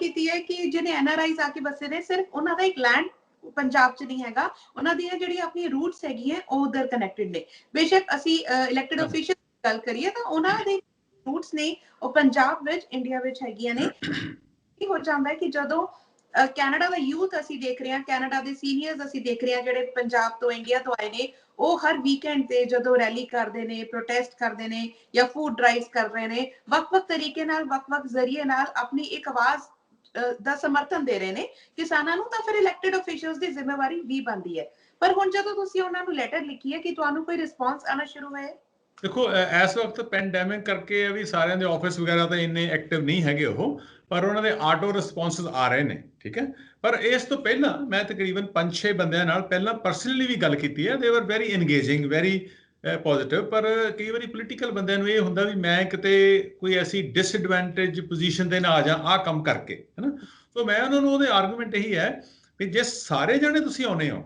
ਕੀਤੀ ਹੈ ਕਿ ਜਿਹੜੇ NRIs ਆ ਕੇ ਬਸੇ ਨੇ, ਸਿਰਫ ਉਹਨਾਂ ਦਾ ਇੱਕ ਲੈਂਡ ਪੰਜਾਬ 'ਚ ਨਹੀਂ ਹੈਗਾ, ਉਹਨਾਂ ਦੀਆਂ ਜਿਹੜੀਆਂ ਆਪਣੀ ਰੂਟਸ ਹੈਗੀਆਂ ਉਹ ਉਧਰ ਕਨੈਕਟਡ ਨੇ। ਬੇਸ਼ੱਕ ਅਸੀਂ ਇਲੈਕਟਡ ਅਫੀਸ਼ੀਅਲ ਗੱਲ ਕਰੀਏ ਤਾਂ ਉਹਨਾਂ ਦੇ ਰੂਟਸ ਨੇ ਉਹ ਪੰਜਾਬ ਵਿੱਚ, ਇੰਡੀਆ ਵਿੱਚ ਹੈਗੀਆਂ ਨੇ। ਕੀ ਹੋ ਜਾਂਦਾ ਹੈ ਕਿ ਜਦੋਂ ਕੈਨੇਡਾ ਦਾ ਯੂਥ ਅਸੀਂ ਦੇਖ ਰਹੇ ਹਾਂ, ਕੈਨੇਡਾ ਦੇ ਸੀਨੀਅਰਸ ਅਸੀਂ ਦੇਖ ਰਹੇ ਹਾਂ ਜਿਹੜੇ ਪੰਜਾਬ ਤੋਂ, ਇੰਡੀਆ ਤੋਂ ਆਏ ਨੇ, ਉਹ ਹਰ ਵੀਕਐਂਡ ਤੇ ਜਦੋਂ ਰੈਲੀ ਕਰਦੇ ਨੇ, ਪ੍ਰੋਟੈਸਟ ਕਰਦੇ ਨੇ ਜਾਂ ਫੂਡ ਡਰਾਈਵਸ ਕਰ ਰਹੇ ਨੇ, ਵੱਖ-ਵੱਖ ਤਰੀਕੇ ਨਾਲ, ਵੱਖ-ਵੱਖ ਜ਼ਰੀਏ ਨਾਲ ਆਪਣੀ ਇੱਕ ਆਵਾਜ਼ ਦਾ ਸਮਰਥਨ ਦੇ ਰਹੇ ਨੇ ਕਿਸਾਨਾਂ ਨੂੰ, ਤਾਂ ਫਿਰ ਇਲੈਕਟਡ ਅਫੀਸ਼ੀਅਲਸ ਦੀ ਜ਼ਿੰਮੇਵਾਰੀ ਵੀ ਬਣਦੀ ਹੈ। ਪਰ ਹੁਣ ਜਦੋਂ ਤੁਸੀਂ ਉਹਨਾਂ ਨੂੰ ਲੈਟਰ ਲਿਖੀ ਹੈ, ਕਿ ਤੁਹਾਨੂੰ ਕੋਈ ਰਿਸਪੌਂਸ ਆਉਣਾ ਸ਼ੁਰੂ ਹੋਇਆ? ਦੇਖੋ ਇਸ ਵਕਤ ਪੈਂਡੈਮਿਕ ਕਰਕੇ ਵੀ ਸਾਰਿਆਂ ਦੇ ਆਫਿਸ ਵਗੈਰਾ ਤਾਂ ਇੰਨੇ ਐਕਟਿਵ ਨਹੀਂ ਹੈਗੇ ਉਹ, ਪਰ ਉਹਨਾਂ ਦੇ ਆਟੋ ਰਿਸਪੌਂਸਸ ਆ ਰਹੇ ਨੇ, ਠੀਕ ਹੈ। ਪਰ ਇਸ ਤੋਂ ਪਹਿਲਾਂ ਮੈਂ ਤਕਰੀਬਨ 5-6 ਬੰਦਿਆਂ ਨਾਲ ਪਹਿਲਾਂ ਪਰਸਨਲੀ ਵੀ ਗੱਲ ਕੀਤੀ ਹੈ। ਦੇ ਵਰ ਵੈਰੀ ਇੰਗੇਜਿੰਗ, ਵੈਰੀ ਪੋਜ਼ਿਟਿਵ। ਪਰ ਕਈ ਵਾਰੀ ਪੋਲੀਟੀਕਲ ਬੰਦਿਆਂ ਨੂੰ ਇਹ ਹੁੰਦਾ ਵੀ ਮੈਂ ਕਿਤੇ ਕੋਈ ਐਸੀ ਡਿਸਐਡਵਾਂਟੇਜ ਪੋਜੀਸ਼ਨ ਤੇ ਨਾ ਆ ਜਾ ਆਹ ਕੰਮ ਕਰਕੇ, ਹੈ ਨਾ। ਸੋ ਮੈਂ ਉਹਨਾਂ ਨੂੰ ਉਹਦੇ ਆਰਗੂਮੈਂਟ ਇਹੀ ਹੈ ਵੀ ਜੇ ਸਾਰੇ ਜਣੇ ਤੁਸੀਂ ਆਉਨੇ ਹੋ,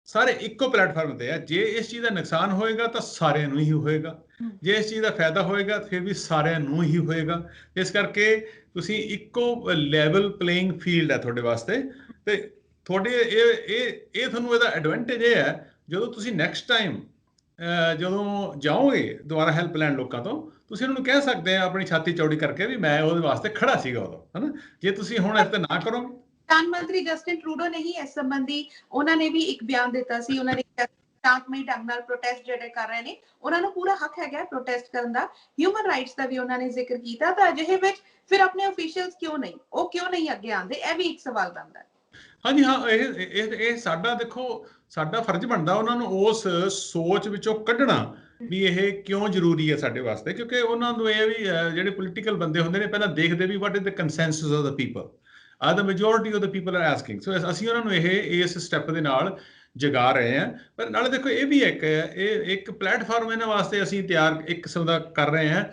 ਸਾਰੇ ਇੱਕੋ ਪਲੇਟਫਾਰਮ ਤੇ ਆ, ਜੇ ਇਸ ਚੀਜ਼ ਦਾ ਨੁਕਸਾਨ ਹੋਏਗਾ ਤਾਂ ਸਾਰਿਆਂ ਨੂੰ ਹੀ ਹੋਏਗਾ, ਜੇ ਇਸ ਚੀਜ਼ ਦਾ ਫਾਇਦਾ ਹੋਏਗਾ ਫਿਰ ਵੀ ਸਾਰਿਆਂ ਨੂੰ ਹੀ ਹੋਏਗਾ। ਇਸ ਕਰਕੇ ਤੁਸੀਂ ਇੱਕੋ ਲੈਵਲ ਪਲੇਇੰਗ ਫੀਲਡ ਹੈ ਤੁਹਾਡੇ ਵਾਸਤੇ। ਤੇ ਤੁਹਾਡੇ ਇਹ ਤੁਹਾਨੂੰ ਇਹਦਾ ਐਡਵਾਂਟੇਜ ਇਹ ਹੈ, ਜਦੋਂ ਤੁਸੀਂ ਨੈਕਸਟ ਟਾਈਮ ਜਦੋਂ ਜਾਓਗੇ ਦੁਬਾਰਾ ਹੈਲਪ ਲੈਣ ਲੋਕਾਂ ਤੋਂ, ਤੁਸੀਂ ਉਹਨਾਂ ਨੂੰ ਕਹਿ ਸਕਦੇ ਆ ਆਪਣੀ ਛਾਤੀ ਚੌੜੀ ਕਰਕੇ ਵੀ ਮੈਂ ਉਹਦੇ ਵਾਸਤੇ ਖੜਾ ਸੀਗਾ ਉਦੋਂ, ਹੈ ਨਾ। ਜੇ ਤੁਸੀਂ ਹੁਣ ਇਸ ਤੇ ਨਾ ਕਰੋਗੇ। ਪ੍ਰਧਾਨ ਮੰਤਰੀ ਜਸਟਿਨ ਟਰੂਡੋ ਨੇ ਹੀ ਇਸ ਸੰਬੰਧੀ ਉਹਨਾਂ ਨੇ ਵੀ ਇੱਕ ਬਿਆਨ ਦਿੱਤਾ ਸੀ। ਉਹਨਾਂ ਨੇ ਸ਼ਾਂਤਮਈ ਢੰਗ ਨਾਲ ਪ੍ਰੋਟੈਸਟ ਜਿਹੜੇ ਕਰ ਰਹੇ ਨੇ, ਉਹਨਾਂ ਨੂੰ ਪੂਰਾ ਹੱਕ ਹੈਗਾ ਪ੍ਰੋਟੈਸਟ ਕਰਨ ਦਾ। ਹਿਊਮਨ ਰਾਈਟਸ ਦਾ ਵੀ ਉਹਨਾਂ ਨੇ ਜ਼ਿਕਰ ਕੀਤਾ। ਤਾਂ ਅਜਿਹੇ ਵਿੱਚ ਫਿਰ ਆਪਣੇ ਅਫੀਸ਼ੀਅਲਸ ਕਿਉਂ ਨਹੀਂ ਅੱਗੇ ਆਉਂਦੇ? ਇਹ ਵੀ ਇੱਕ ਸਵਾਲ ਬਣਦਾ ਹੈ। ਹਾਂਜੀ ਹਾਂ, ਇਹ ਸਾਡਾ, ਦੇਖੋ ਸਾਡਾ ਫਰਜ਼ ਬਣਦਾ ਉਹਨਾਂ ਨੂੰ ਉਸ ਸੋਚ ਵਿੱਚੋਂ ਕੱਢਣਾ ਵੀ ਇਹ ਕਿਉਂ ਜ਼ਰੂਰੀ ਹੈ ਸਾਡੇ ਵਾਸਤੇ। ਕਿਉਂਕਿ ਉਹਨਾਂ ਨੂੰ ਇਹ ਵੀ ਜਿਹੜੇ ਪੋਲੀਟੀਕਲ ਬੰਦੇ ਹੁੰਦੇ ਨੇ ਪਹਿਲਾਂ ਦੇਖਦੇ ਵੀ what is the consensus of the people, are the majority of the people are asking. So ਅਸੀਂ ਉਹਨਾਂ ਨੂੰ ਇਸ ਸਟੈਪ ਦੇ ਨਾਲ ਜਗਾ ਰਹੇ ਹਾਂ। ਪਰ ਨਾਲੇ ਦੇਖੋ ਇਹ ਵੀ ਇੱਕ ਪਲੇਟਫਾਰਮ ਇਹਨਾਂ ਵਾਸਤੇ ਅਸੀਂ ਤਿਆਰ ਇੱਕ ਕਿਸਮ ਦਾ ਕਰ ਰਹੇ ਹਾਂ।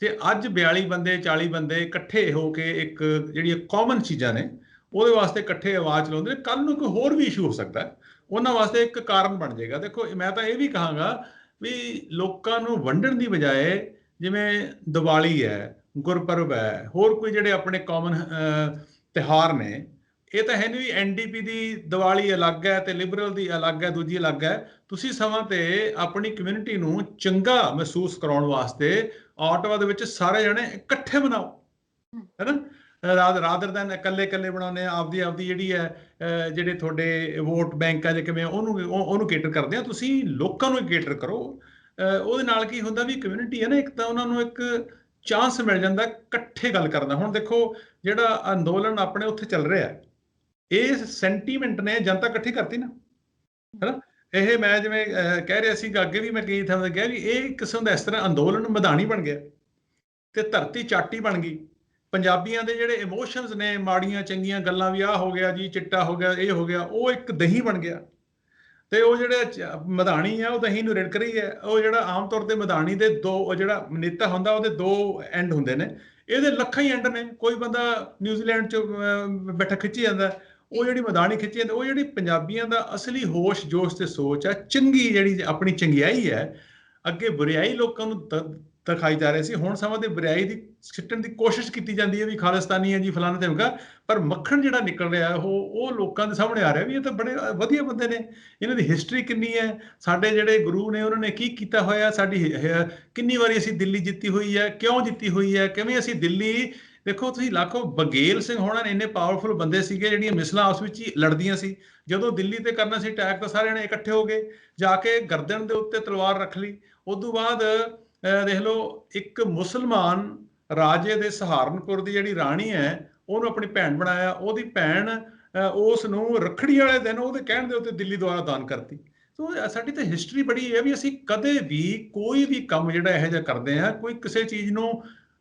ਤੇ ਅੱਜ 42 ਬੰਦੇ 40 ਬੰਦੇ ਇਕੱਠੇ ਹੋ ਕੇ ਇੱਕ ਜਿਹੜੀਆਂ ਕਾਮਨ ਚੀਜ਼ਾਂ ਨੇ ਉਹਦੇ ਵਾਸਤੇ ਇਕੱਠੇ ਆਵਾਜ਼ ਚਲਾਉਂਦੇ ਨੇ, ਕੱਲ੍ਹ ਨੂੰ ਕੋਈ ਹੋਰ ਵੀ ਇਸ਼ੂ ਹੋ ਸਕਦਾ, ਉਹਨਾਂ ਵਾਸਤੇ ਇੱਕ ਕਾਰਨ ਬਣ ਜਾਏਗਾ। ਦੇਖੋ ਮੈਂ ਤਾਂ ਇਹ ਵੀ ਕਹਾਂਗਾ ਵੀ ਲੋਕਾਂ ਨੂੰ ਵੰਡਣ ਦੀ ਬਜਾਏ, ਜਿਵੇਂ ਦੀਵਾਲੀ ਹੈ, ਗੁਰਪੁਰਬ ਹੈ, ਹੋਰ ਕੋਈ ਜਿਹੜੇ ਆਪਣੇ ਕਾਮਨ ਤਿਉਹਾਰ ਨੇ, ਇਹ ਤਾਂ ਹੈ ਨਹੀਂ ਵੀ NDP ਦੀ ਦੀਵਾਲੀ ਅਲੱਗ ਹੈ ਤੇ ਲਿਬਰਲ ਦੀ ਅਲੱਗ ਹੈ, ਦੂਜੀ ਅਲੱਗ ਹੈ। ਤੁਸੀਂ ਸਮਾਂ ਤੇ ਆਪਣੀ ਕਮਿਊਨਿਟੀ ਨੂੰ ਚੰਗਾ ਮਹਿਸੂਸ ਕਰਾਉਣ ਵਾਸਤੇ ਆਟੋਆ ਦੇ ਵਿੱਚ ਸਾਰੇ ਜਣੇ ਇਕੱਠੇ ਮਨਾਓ, ਹੈ ਨਾ। ਰਾਦਰ ਦੈਨ ਇਕੱਲੇ ਬਣਾਉਂਦੇ ਆ। ਆਪਦੀ ਜਿਹੜੀ ਹੈ ਜਿਹੜੇ ਤੁਹਾਡੇ ਵੋਟ ਬੈਂਕ ਆ ਜੇ ਕਿਵੇਂ ਉਹਨੂੰ ਕੇਟਰ ਕਰਦੇ ਆ, ਤੁਸੀਂ ਲੋਕਾਂ ਨੂੰ ਕੇਟਰ ਕਰੋ। ਉਹਦੇ ਨਾਲ ਕੀ ਹੁੰਦਾ ਵੀ ਕਮਿਊਨਿਟੀ ਹੈ ਨਾ, ਇੱਕ ਤਾਂ ਉਹਨਾਂ ਨੂੰ ਇੱਕ ਚਾਂਸ ਮਿਲ ਜਾਂਦਾ ਇਕੱਠੇ ਗੱਲ ਕਰਨ ਦਾ। ਹੁਣ ਦੇਖੋ ਜਿਹੜਾ ਅੰਦੋਲਨ ਆਪਣੇ ਉੱਥੇ ਚੱਲ ਰਿਹਾ, ਇਹ ਸੈਂਟੀਮੈਂਟ ਨੇ ਜਨਤਾ ਇਕੱਠੀ ਕਰਤੀ ਨਾ, ਹੈ ਨਾ। ਇਹ ਮੈਂ ਜਿਵੇਂ ਕਹਿ ਰਿਹਾ ਸੀ ਅੱਗੇ ਵੀ, ਮੈਂ ਕਈ ਥਾਂ ਤੇ ਕਿਹਾ ਵੀ ਇਹ ਕਿਸਮ ਦਾ ਇਸ ਤਰ੍ਹਾਂ ਅੰਦੋਲਨ ਮੈਦਾਨੀ ਬਣ ਗਿਆ ਤੇ ਧਰਤੀ ਚਾਟੀ ਬਣ ਗਈ। ਪੰਜਾਬੀਆਂ ਦੇ ਜਿਹੜੇ ਇਮੋਸ਼ਨਸ ਨੇ, ਮਾੜੀਆਂ ਚੰਗੀਆਂ ਗੱਲਾਂ ਵੀ ਆਹ ਹੋ ਗਿਆ ਜੀ, ਚਿੱਟਾ ਹੋ ਗਿਆ, ਇਹ ਹੋ ਗਿਆ, ਉਹ ਇੱਕ ਦਹੀਂ ਬਣ ਗਿਆ। ਤੇ ਉਹ ਜਿਹੜਾ ਮਧਾਣੀ ਆ ਉਹ ਦਹੀਂ ਨੂੰ ਰਿੜਕ ਰਹੀ ਹੈ। ਉਹ ਜਿਹੜਾ ਆਮ ਤੌਰ ਤੇ ਮਧਾਣੀ ਦੇ ਦੋ, ਜਿਹੜਾ ਨੇਤਾ ਹੁੰਦਾ ਉਹਦੇ ਦੋ ਐਂਡ ਹੁੰਦੇ ਨੇ, ਇਹਦੇ ਲੱਖਾਂ ਹੀ ਐਂਡ ਨੇ। ਕੋਈ ਬੰਦਾ ਨਿਊਜ਼ੀਲੈਂਡ 'ਚ ਬੈਠਾ ਖਿੱਚੀ ਜਾਂਦਾ, ਉਹ ਜਿਹੜੀ ਮਧਾਣੀ ਖਿੱਚੀ ਜਾਂਦੀ। ਉਹ ਜਿਹੜੀ ਪੰਜਾਬੀਆਂ ਦਾ ਅਸਲੀ ਹੋਸ਼ ਜੋਸ਼ ਤੇ ਸੋਚ ਆ, ਚੰਗੀ ਜਿਹੜੀ ਆਪਣੀ ਚੰਗਿਆਈ ਹੈ, ਅੱਗੇ ਬੁਰਿਆਈ ਲੋਕਾਂ ਨੂੰ ਦਿਖਾਈ ਜਾ ਰਹੀ ਸੀ, ਹੁਣ ਸਮਾਂ ਤੇ ਬੁਰਿਆਈ ਦੀ ਸਿੱਟਣ ਦੀ ਕੋਸ਼ਿਸ਼ ਕੀਤੀ ਜਾਂਦੀ ਹੈ ਵੀ ਖਾਲਿਸਤਾਨੀ ਹੈ ਜੀ, ਫਲਾਣਾ ਤੇ ਹੋਗਾ। ਪਰ ਮੱਖਣ ਜਿਹੜਾ ਨਿਕਲ ਰਿਹਾ ਉਹ ਲੋਕਾਂ ਦੇ ਸਾਹਮਣੇ ਆ ਰਿਹਾ ਵੀ ਇਹ ਤਾਂ ਬੜੇ ਵਧੀਆ ਬੰਦੇ ਨੇ, ਇਹਨਾਂ ਦੀ ਹਿਸਟਰੀ ਕਿੰਨੀ ਹੈ, ਸਾਡੇ ਜਿਹੜੇ ਗੁਰੂ ਨੇ ਉਹਨਾਂ ਨੇ ਕੀ ਕੀਤਾ ਹੋਇਆ, ਸਾਡੀ ਕਿੰਨੀ ਵਾਰੀ ਅਸੀਂ ਦਿੱਲੀ ਜਿੱਤੀ ਹੋਈ ਹੈ, ਕਿਉਂ ਜਿੱਤੀ ਹੋਈ ਹੈ, ਕਿਵੇਂ ਅਸੀਂ ਦਿੱਲੀ, ਦੇਖੋ ਤੁਸੀਂ ਲਾਖੋ ਬਗੇਲ ਸਿੰਘ ਹੋਣਾ ਨੇ ਇੰਨੇ ਪਾਵਰਫੁਲ ਬੰਦੇ ਸੀਗੇ, ਜਿਹੜੀਆਂ ਮਿਸਲਾਂ ਆਪਸ ਵਿੱਚ ਹੀ ਲੜਦੀਆਂ ਸੀ। ਜਦੋਂ ਦਿੱਲੀ ਤੇ ਕਰਨਾ ਸੀ ਅਟੈਕ ਤਾਂ ਸਾਰੇ ਜਣੇ ਇਕੱਠੇ ਹੋ ਗਏ, ਜਾ ਕੇ ਗਰਦਨ ਦੇ ਉੱਤੇ ਤਲਵਾਰ ਰੱਖ ਲਈ। ਉਦੋਂ ਬਾਅਦ ਦੇਖ ਲਓ ਇੱਕ ਮੁਸਲਮਾਨ ਰਾਜੇ ਦੇ ਸਹਾਰਨਪੁਰ ਦੀ ਜਿਹੜੀ ਰਾਣੀ ਹੈ, ਉਹਨੂੰ ਆਪਣੀ ਭੈਣ ਬਣਾਇਆ। ਉਹਦੀ ਭੈਣ ਉਸ ਨੂੰ ਰੱਖੜੀ ਵਾਲੇ ਦਿਨ ਉਹਦੇ ਕਹਿਣ ਦੇ ਉੱਤੇ ਦਿੱਲੀ ਦੁਆਰਾ ਦਾਨ ਕਰਤੀ। ਸੋ ਸਾਡੀ ਤਾਂ ਹਿਸਟਰੀ ਬੜੀ ਹੈ ਵੀ ਅਸੀਂ ਕਦੇ ਵੀ ਕੋਈ ਵੀ ਕੰਮ ਜਿਹੜਾ ਇਹੋ ਜਿਹਾ ਕਰਦੇ ਹਾਂ, ਕੋਈ ਕਿਸੇ ਚੀਜ਼ ਨੂੰ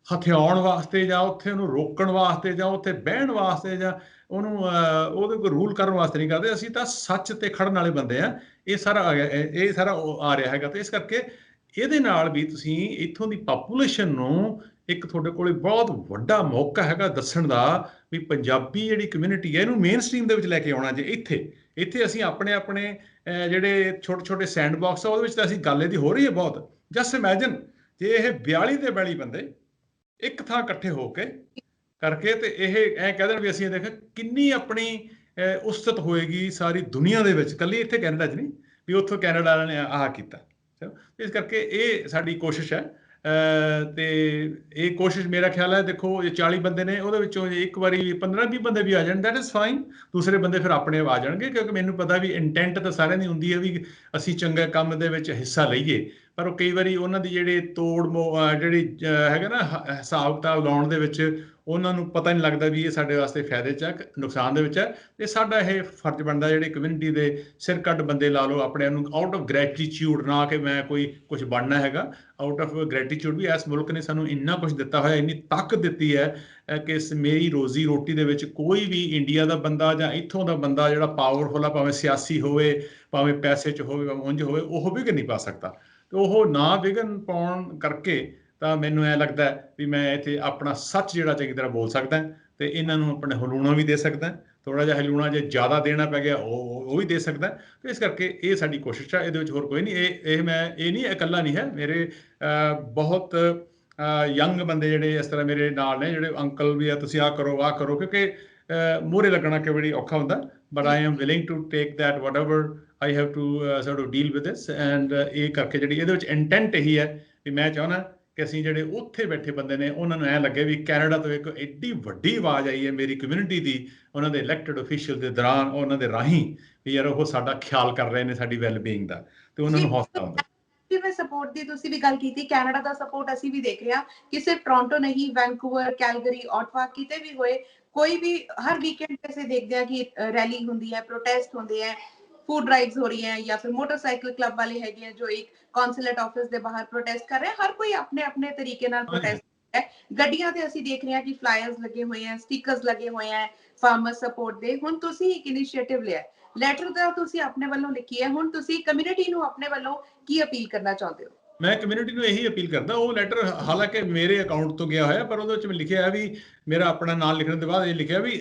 ਹਥਿਆਉਣ ਵਾਸਤੇ ਜਾਂ ਉੱਥੇ ਉਹਨੂੰ ਰੋਕਣ ਵਾਸਤੇ ਜਾਂ ਉੱਥੇ ਬਹਿਣ ਵਾਸਤੇ ਜਾਂ ਉਹਨੂੰ ਉਹਦੇ ਕੋਲ ਰੂਲ ਕਰਨ ਵਾਸਤੇ ਨਹੀਂ ਕਰਦੇ। ਅਸੀਂ ਤਾਂ ਸੱਚ ਤੇ ਖੜਨ ਵਾਲੇ ਬੰਦੇ ਆ। ਇਹ ਸਾਰਾ ਆ ਰਿਹਾ ਹੈਗਾ। ਤੇ ਇਸ ਕਰਕੇ ਇਹਦੇ ਨਾਲ ਵੀ ਤੁਸੀਂ ਇੱਥੋਂ ਦੀ ਪਾਪੂਲੇਸ਼ਨ ਨੂੰ ਇੱਕ ਤੁਹਾਡੇ ਕੋਲ ਬਹੁਤ ਵੱਡਾ ਮੌਕਾ ਹੈਗਾ ਦੱਸਣ ਦਾ ਵੀ ਪੰਜਾਬੀ ਜਿਹੜੀ ਕਮਿਊਨਿਟੀ ਹੈ ਇਹਨੂੰ ਮੇਨ ਸਟ੍ਰੀਮ ਦੇ ਵਿੱਚ ਲੈ ਕੇ ਆਉਣਾ। ਜੇ ਇੱਥੇ ਅਸੀਂ ਆਪਣੇ ਜਿਹੜੇ ਛੋਟੇ ਸੈਂਡ ਬਾਕਸ ਆ ਉਹਦੇ ਵਿੱਚ ਤਾਂ ਅਸੀਂ ਗੱਲ ਇਹਦੀ ਹੋ ਰਹੀ ਹੈ ਬਹੁਤ। ਜਸਟ ਇਮੈਜਿਨ ਜੇ ਇਹ 42 ਦੇ 42 ਬੰਦੇ ਇੱਕ ਥਾਂ ਇਕੱਠੇ ਹੋ ਕੇ ਕਰਕੇ ਤੇ ਇਹ ਐ ਕਹਿ ਦੇਣ ਵੀ ਅਸੀਂ ਦੇਖ ਕਿੰਨੀ ਆਪਣੀ ਉਸਤਤ ਹੋਏਗੀ ਸਾਰੀ ਦੁਨੀਆ ਦੇ ਵਿੱਚ, ਕੱਲੀ ਇੱਥੇ ਕੈਨੇਡਾ 'ਚ ਨਹੀਂ ਵੀ ਉੱਥੋਂ ਕੈਨੇਡਾ ਵਾਲਿਆਂ ਨੇ ਆਹ ਕੀਤਾ। ਇਸ ਕਰਕੇ ਇਹ ਸਾਡੀ ਕੋਸ਼ਿਸ਼ ਹੈ। ਤੇ ਇਹ ਕੋਸ਼ਿਸ਼ ਮੇਰਾ ਖਿਆਲ ਹੈ, ਦੇਖੋ ਜੇ 40 ਬੰਦੇ ਨੇ ਉਹਦੇ ਵਿੱਚੋਂ ਜੇ ਇੱਕ ਵਾਰੀ 15-20 ਬੰਦੇ ਵੀ ਆ ਜਾਣ ਦੈਟ ਇਜ਼ ਫਾਈਨ, ਦੂਸਰੇ ਬੰਦੇ ਫਿਰ ਆਪਣੇ ਆਪ ਆ ਜਾਣਗੇ, ਕਿਉਂਕਿ ਮੈਨੂੰ ਪਤਾ ਵੀ ਇੰਟੈਂਟ ਤਾਂ ਸਾਰਿਆਂ ਦੀ ਹੁੰਦੀ ਹੈ ਵੀ ਅਸੀਂ ਚੰਗੇ ਕੰਮ ਦੇ ਵਿੱਚ ਹਿੱਸਾ ਲਈਏ, ਪਰ ਉਹ ਕਈ ਵਾਰੀ ਉਹਨਾਂ ਦੀ ਜਿਹੜੀ ਜਿਹੜੀ ਹੈਗਾ ਨਾ ਹਿਸਾਬ ਕਿਤਾਬ ਲਾਉਣ ਦੇ ਵਿੱਚ ਉਹਨਾਂ ਨੂੰ ਪਤਾ ਨਹੀਂ ਲੱਗਦਾ ਵੀ ਇਹ ਸਾਡੇ ਵਾਸਤੇ ਫਾਇਦੇ 'ਚ ਹੈ ਨੁਕਸਾਨ ਦੇ ਵਿੱਚ ਹੈ। ਤੇ ਸਾਡਾ ਇਹ ਫਰਜ਼ ਬਣਦਾ ਜਿਹੜੀ ਕਮਿਊਨਿਟੀ ਦੇ ਸਿਰ ਕੱਢ ਬੰਦੇ ਲਾ ਲਓ ਆਪਣੇ ਨੂੰ ਆਊਟ ਆਫ ਗ੍ਰੈਟੀਚਿਊਡ, ਨਾ ਕਿ ਮੈਂ ਕੋਈ ਕੁਝ ਬਣਨਾ ਹੈਗਾ, ਆਊਟ ਆਫ ਗ੍ਰੈਟੀਚਿਊਡ ਵੀ ਇਸ ਮੁਲਕ ਨੇ ਸਾਨੂੰ ਇੰਨਾ ਕੁਝ ਦਿੱਤਾ ਹੋਇਆ, ਇੰਨੀ ਤਾਕਤ ਦਿੱਤੀ ਹੈ ਕਿ ਮੇਰੀ ਰੋਜ਼ੀ ਰੋਟੀ ਦੇ ਵਿੱਚ ਕੋਈ ਵੀ ਇੰਡੀਆ ਦਾ ਬੰਦਾ ਜਾਂ ਇੱਥੋਂ ਦਾ ਬੰਦਾ ਜਿਹੜਾ ਪਾਵਰਫੁਲ ਆ, ਭਾਵੇਂ ਸਿਆਸੀ ਹੋਵੇ, ਭਾਵੇਂ ਪੈਸੇ 'ਚ ਹੋਵੇ, ਭਾਵੇਂ ਉਂਝ ਹੋਵੇ, ਉਹ ਵਿਘਨ ਨਹੀਂ ਪਾ ਸਕਦਾ। ਤੇ ਉਹ ਨਾ ਵਿਘਨ ਪਾਉਣ ਕਰਕੇ ਤਾਂ ਮੈਨੂੰ ਐ ਲੱਗਦਾ ਵੀ ਮੈਂ ਇੱਥੇ ਆਪਣਾ ਸੱਚ ਜਿਹੜਾ ਚੰਗੀ ਤਰ੍ਹਾਂ ਬੋਲ ਸਕਦਾ ਤੇ ਇਹਨਾਂ ਨੂੰ ਆਪਣੇ ਹਲੂਣਾ ਵੀ ਦੇ ਸਕਦਾ, ਥੋੜਾ ਜਿਹਾ ਹਲੂਣਾ ਜੇ ਜ਼ਿਆਦਾ ਦੇਣਾ ਪੈ ਗਿਆ ਉਹ ਵੀ ਦੇ ਸਕਦਾ। ਤੇ ਇਸ ਕਰਕੇ ਇਹ ਸਾਡੀ ਕੋਸ਼ਿਸ਼ ਹੈ, ਇਹਦੇ ਵਿੱਚ ਹੋਰ ਕੋਈ ਨਹੀਂ। ਇਹ ਮੈਂ ਇਹ ਨਹੀਂ ਇਕੱਲਾ ਨਹੀਂ ਹੈ, ਮੇਰੇ ਬਹੁਤ ਯੰਗ ਬੰਦੇ ਜਿਹੜੇ ਇਸ ਤਰ੍ਹਾਂ ਮੇਰੇ ਨਾਲ ਨੇ, ਜਿਹੜੇ ਅੰਕਲ ਵੀ ਆ, ਤੁਸੀਂ ਆਹ ਕਰੋ ਆਹ ਕਰੋ, ਕਿਉਂਕਿ ਮੂਹਰੇ ਲੱਗਣਾ ਕਿ ਬੜੀ ਔਖਾ ਹੁੰਦਾ, but I am willing to take that whatever I have to sort of deal with this. And ਇਹ ਕਰਕੇ ਜਿਹੜੀ ਇਹਦੇ ਵਿੱਚ ਇੰਟੈਂਟ ਇਹੀ ਹੈ ਵੀ ਮੈਂ ਚਾਹੁੰਦਾ ਕਿ ਅਸੀਂ ਜਿਹੜੇ ਉੱਥੇ ਬੈਠੇ ਬੰਦੇ ਨੇ ਉਹਨਾਂ ਨੂੰ ਐ ਲੱਗੇ ਵੀ ਕੈਨੇਡਾ ਤੋਂ ਇੱਕ ਐਡੀ ਵੱਡੀ ਆਵਾਜ਼ ਆਈ ਹੈ ਮੇਰੀ ਕਮਿਊਨਿਟੀ ਦੀ, ਉਹਨਾਂ ਦੇ ਇਲੈਕਟਡ ਅਫੀਸ਼ੀਅਲ ਦੇ ਦੌਰਾਨ, ਉਹਨਾਂ ਦੇ ਰਾਹੀਂ, ਵੀ ਯਾਰ ਉਹ ਸਾਡਾ ਖਿਆਲ ਕਰ ਰਹੇ ਨੇ, ਸਾਡੀ ਵੈਲਬੀਇੰਗ ਦਾ, ਤੇ ਉਹਨਾਂ ਨੂੰ ਹੌਸਲਾ ਹੁੰਦਾ। ਜਿਵੇਂ ਸਪੋਰਟ ਦੀ ਤੁਸੀਂ ਵੀ ਗੱਲ ਕੀਤੀ, ਕੈਨੇਡਾ ਦਾ ਸਪੋਰਟ ਅਸੀਂ ਵੀ ਦੇਖ ਰਹੇ ਹਾਂ ਕਿ ਸਿਰਫ ਟੋਰਾਂਟੋ ਨਹੀਂ, ਵੈਨਕੂਵਰ, ਕੈਲਗਰੀ, ਓਟਵਾ ਕਿਤੇ ਵੀ ਹੋਏ, ਕੋਈ ਵੀ ਹਰ ਵੀਕਐਂਡ ਤੇ ਅਸੀਂ ਦੇਖਦੇ ਹਾਂ ਕਿ ਰੈਲੀ ਹੁੰਦੀ ਹੈ, ਪ੍ਰੋਟੈਸਟ ਹੁੰਦੇ ਹੈ, ਫੂਡ ਡਰਾइव्स हो रही हैं, या फिर मोटरसाइकिल क्लब वाले हैं जो एक कॉन्सुलेट ऑफिस ਦੇ ਬਾਹਰ ਪ੍ਰੋਟੈਸਟ ਕਰ ਰਹੇ हैं। हर कोई अपने अपने तरीके ਨਾਲ ਪ੍ਰੋਟੈਸਟ ਹੈ। ਗੱਡੀਆਂ ਤੇ ਅਸੀਂ ਦੇਖ ਰਹੇ ਹਾਂ ਕਿ ਫਲਾਇਰਸ ਲੱਗੇ ਹੋਏ ਆ, ਸਟickers ਲੱਗੇ ਹੋਏ ਆ ਫਾਰਮਰ ਸਪੋਰਟ ਦੇ। ਹੁਣ ਤੁਸੀਂ ਇੱਕ ਇਨੀਸ਼ੀਏਟਿਵ ਲਿਆ, ਲੈਟਰ ਦਾ ਤੁਸੀਂ ਆਪਣੇ ਵੱਲੋਂ ਲਿਖੀ ਹੈ, ਹੁਣ ਤੁਸੀਂ ਕਮਿਊਨਿਟੀ ਨੂੰ ਆਪਣੇ ਵੱਲੋਂ ਕੀ ਅਪੀਲ ਕਰਨਾ ਚਾਹੁੰਦੇ ਹੋ? ਮੈਂ ਕਮਿਊਨਿਟੀ ਨੂੰ ਇਹੀ ਅਪੀਲ ਕਰਦਾ, ਉਹ ਲੈਟਰ ਹਾਲਾਂਕਿ ਮੇਰੇ ਅਕਾਊਂਟ ਤੋਂ ਗਿਆ ਹੋਇਆ, ਪਰ ਉਹਦੇ ਵਿੱਚ ਮੈਂ ਲਿਖਿਆ ਹੈ ਵੀ ਮੇਰਾ ਆਪਣਾ ਨਾਮ ਲਿਖਣ ਦੇ ਬਾਅਦ ਇਹ ਲਿਖਿਆ ਵੀ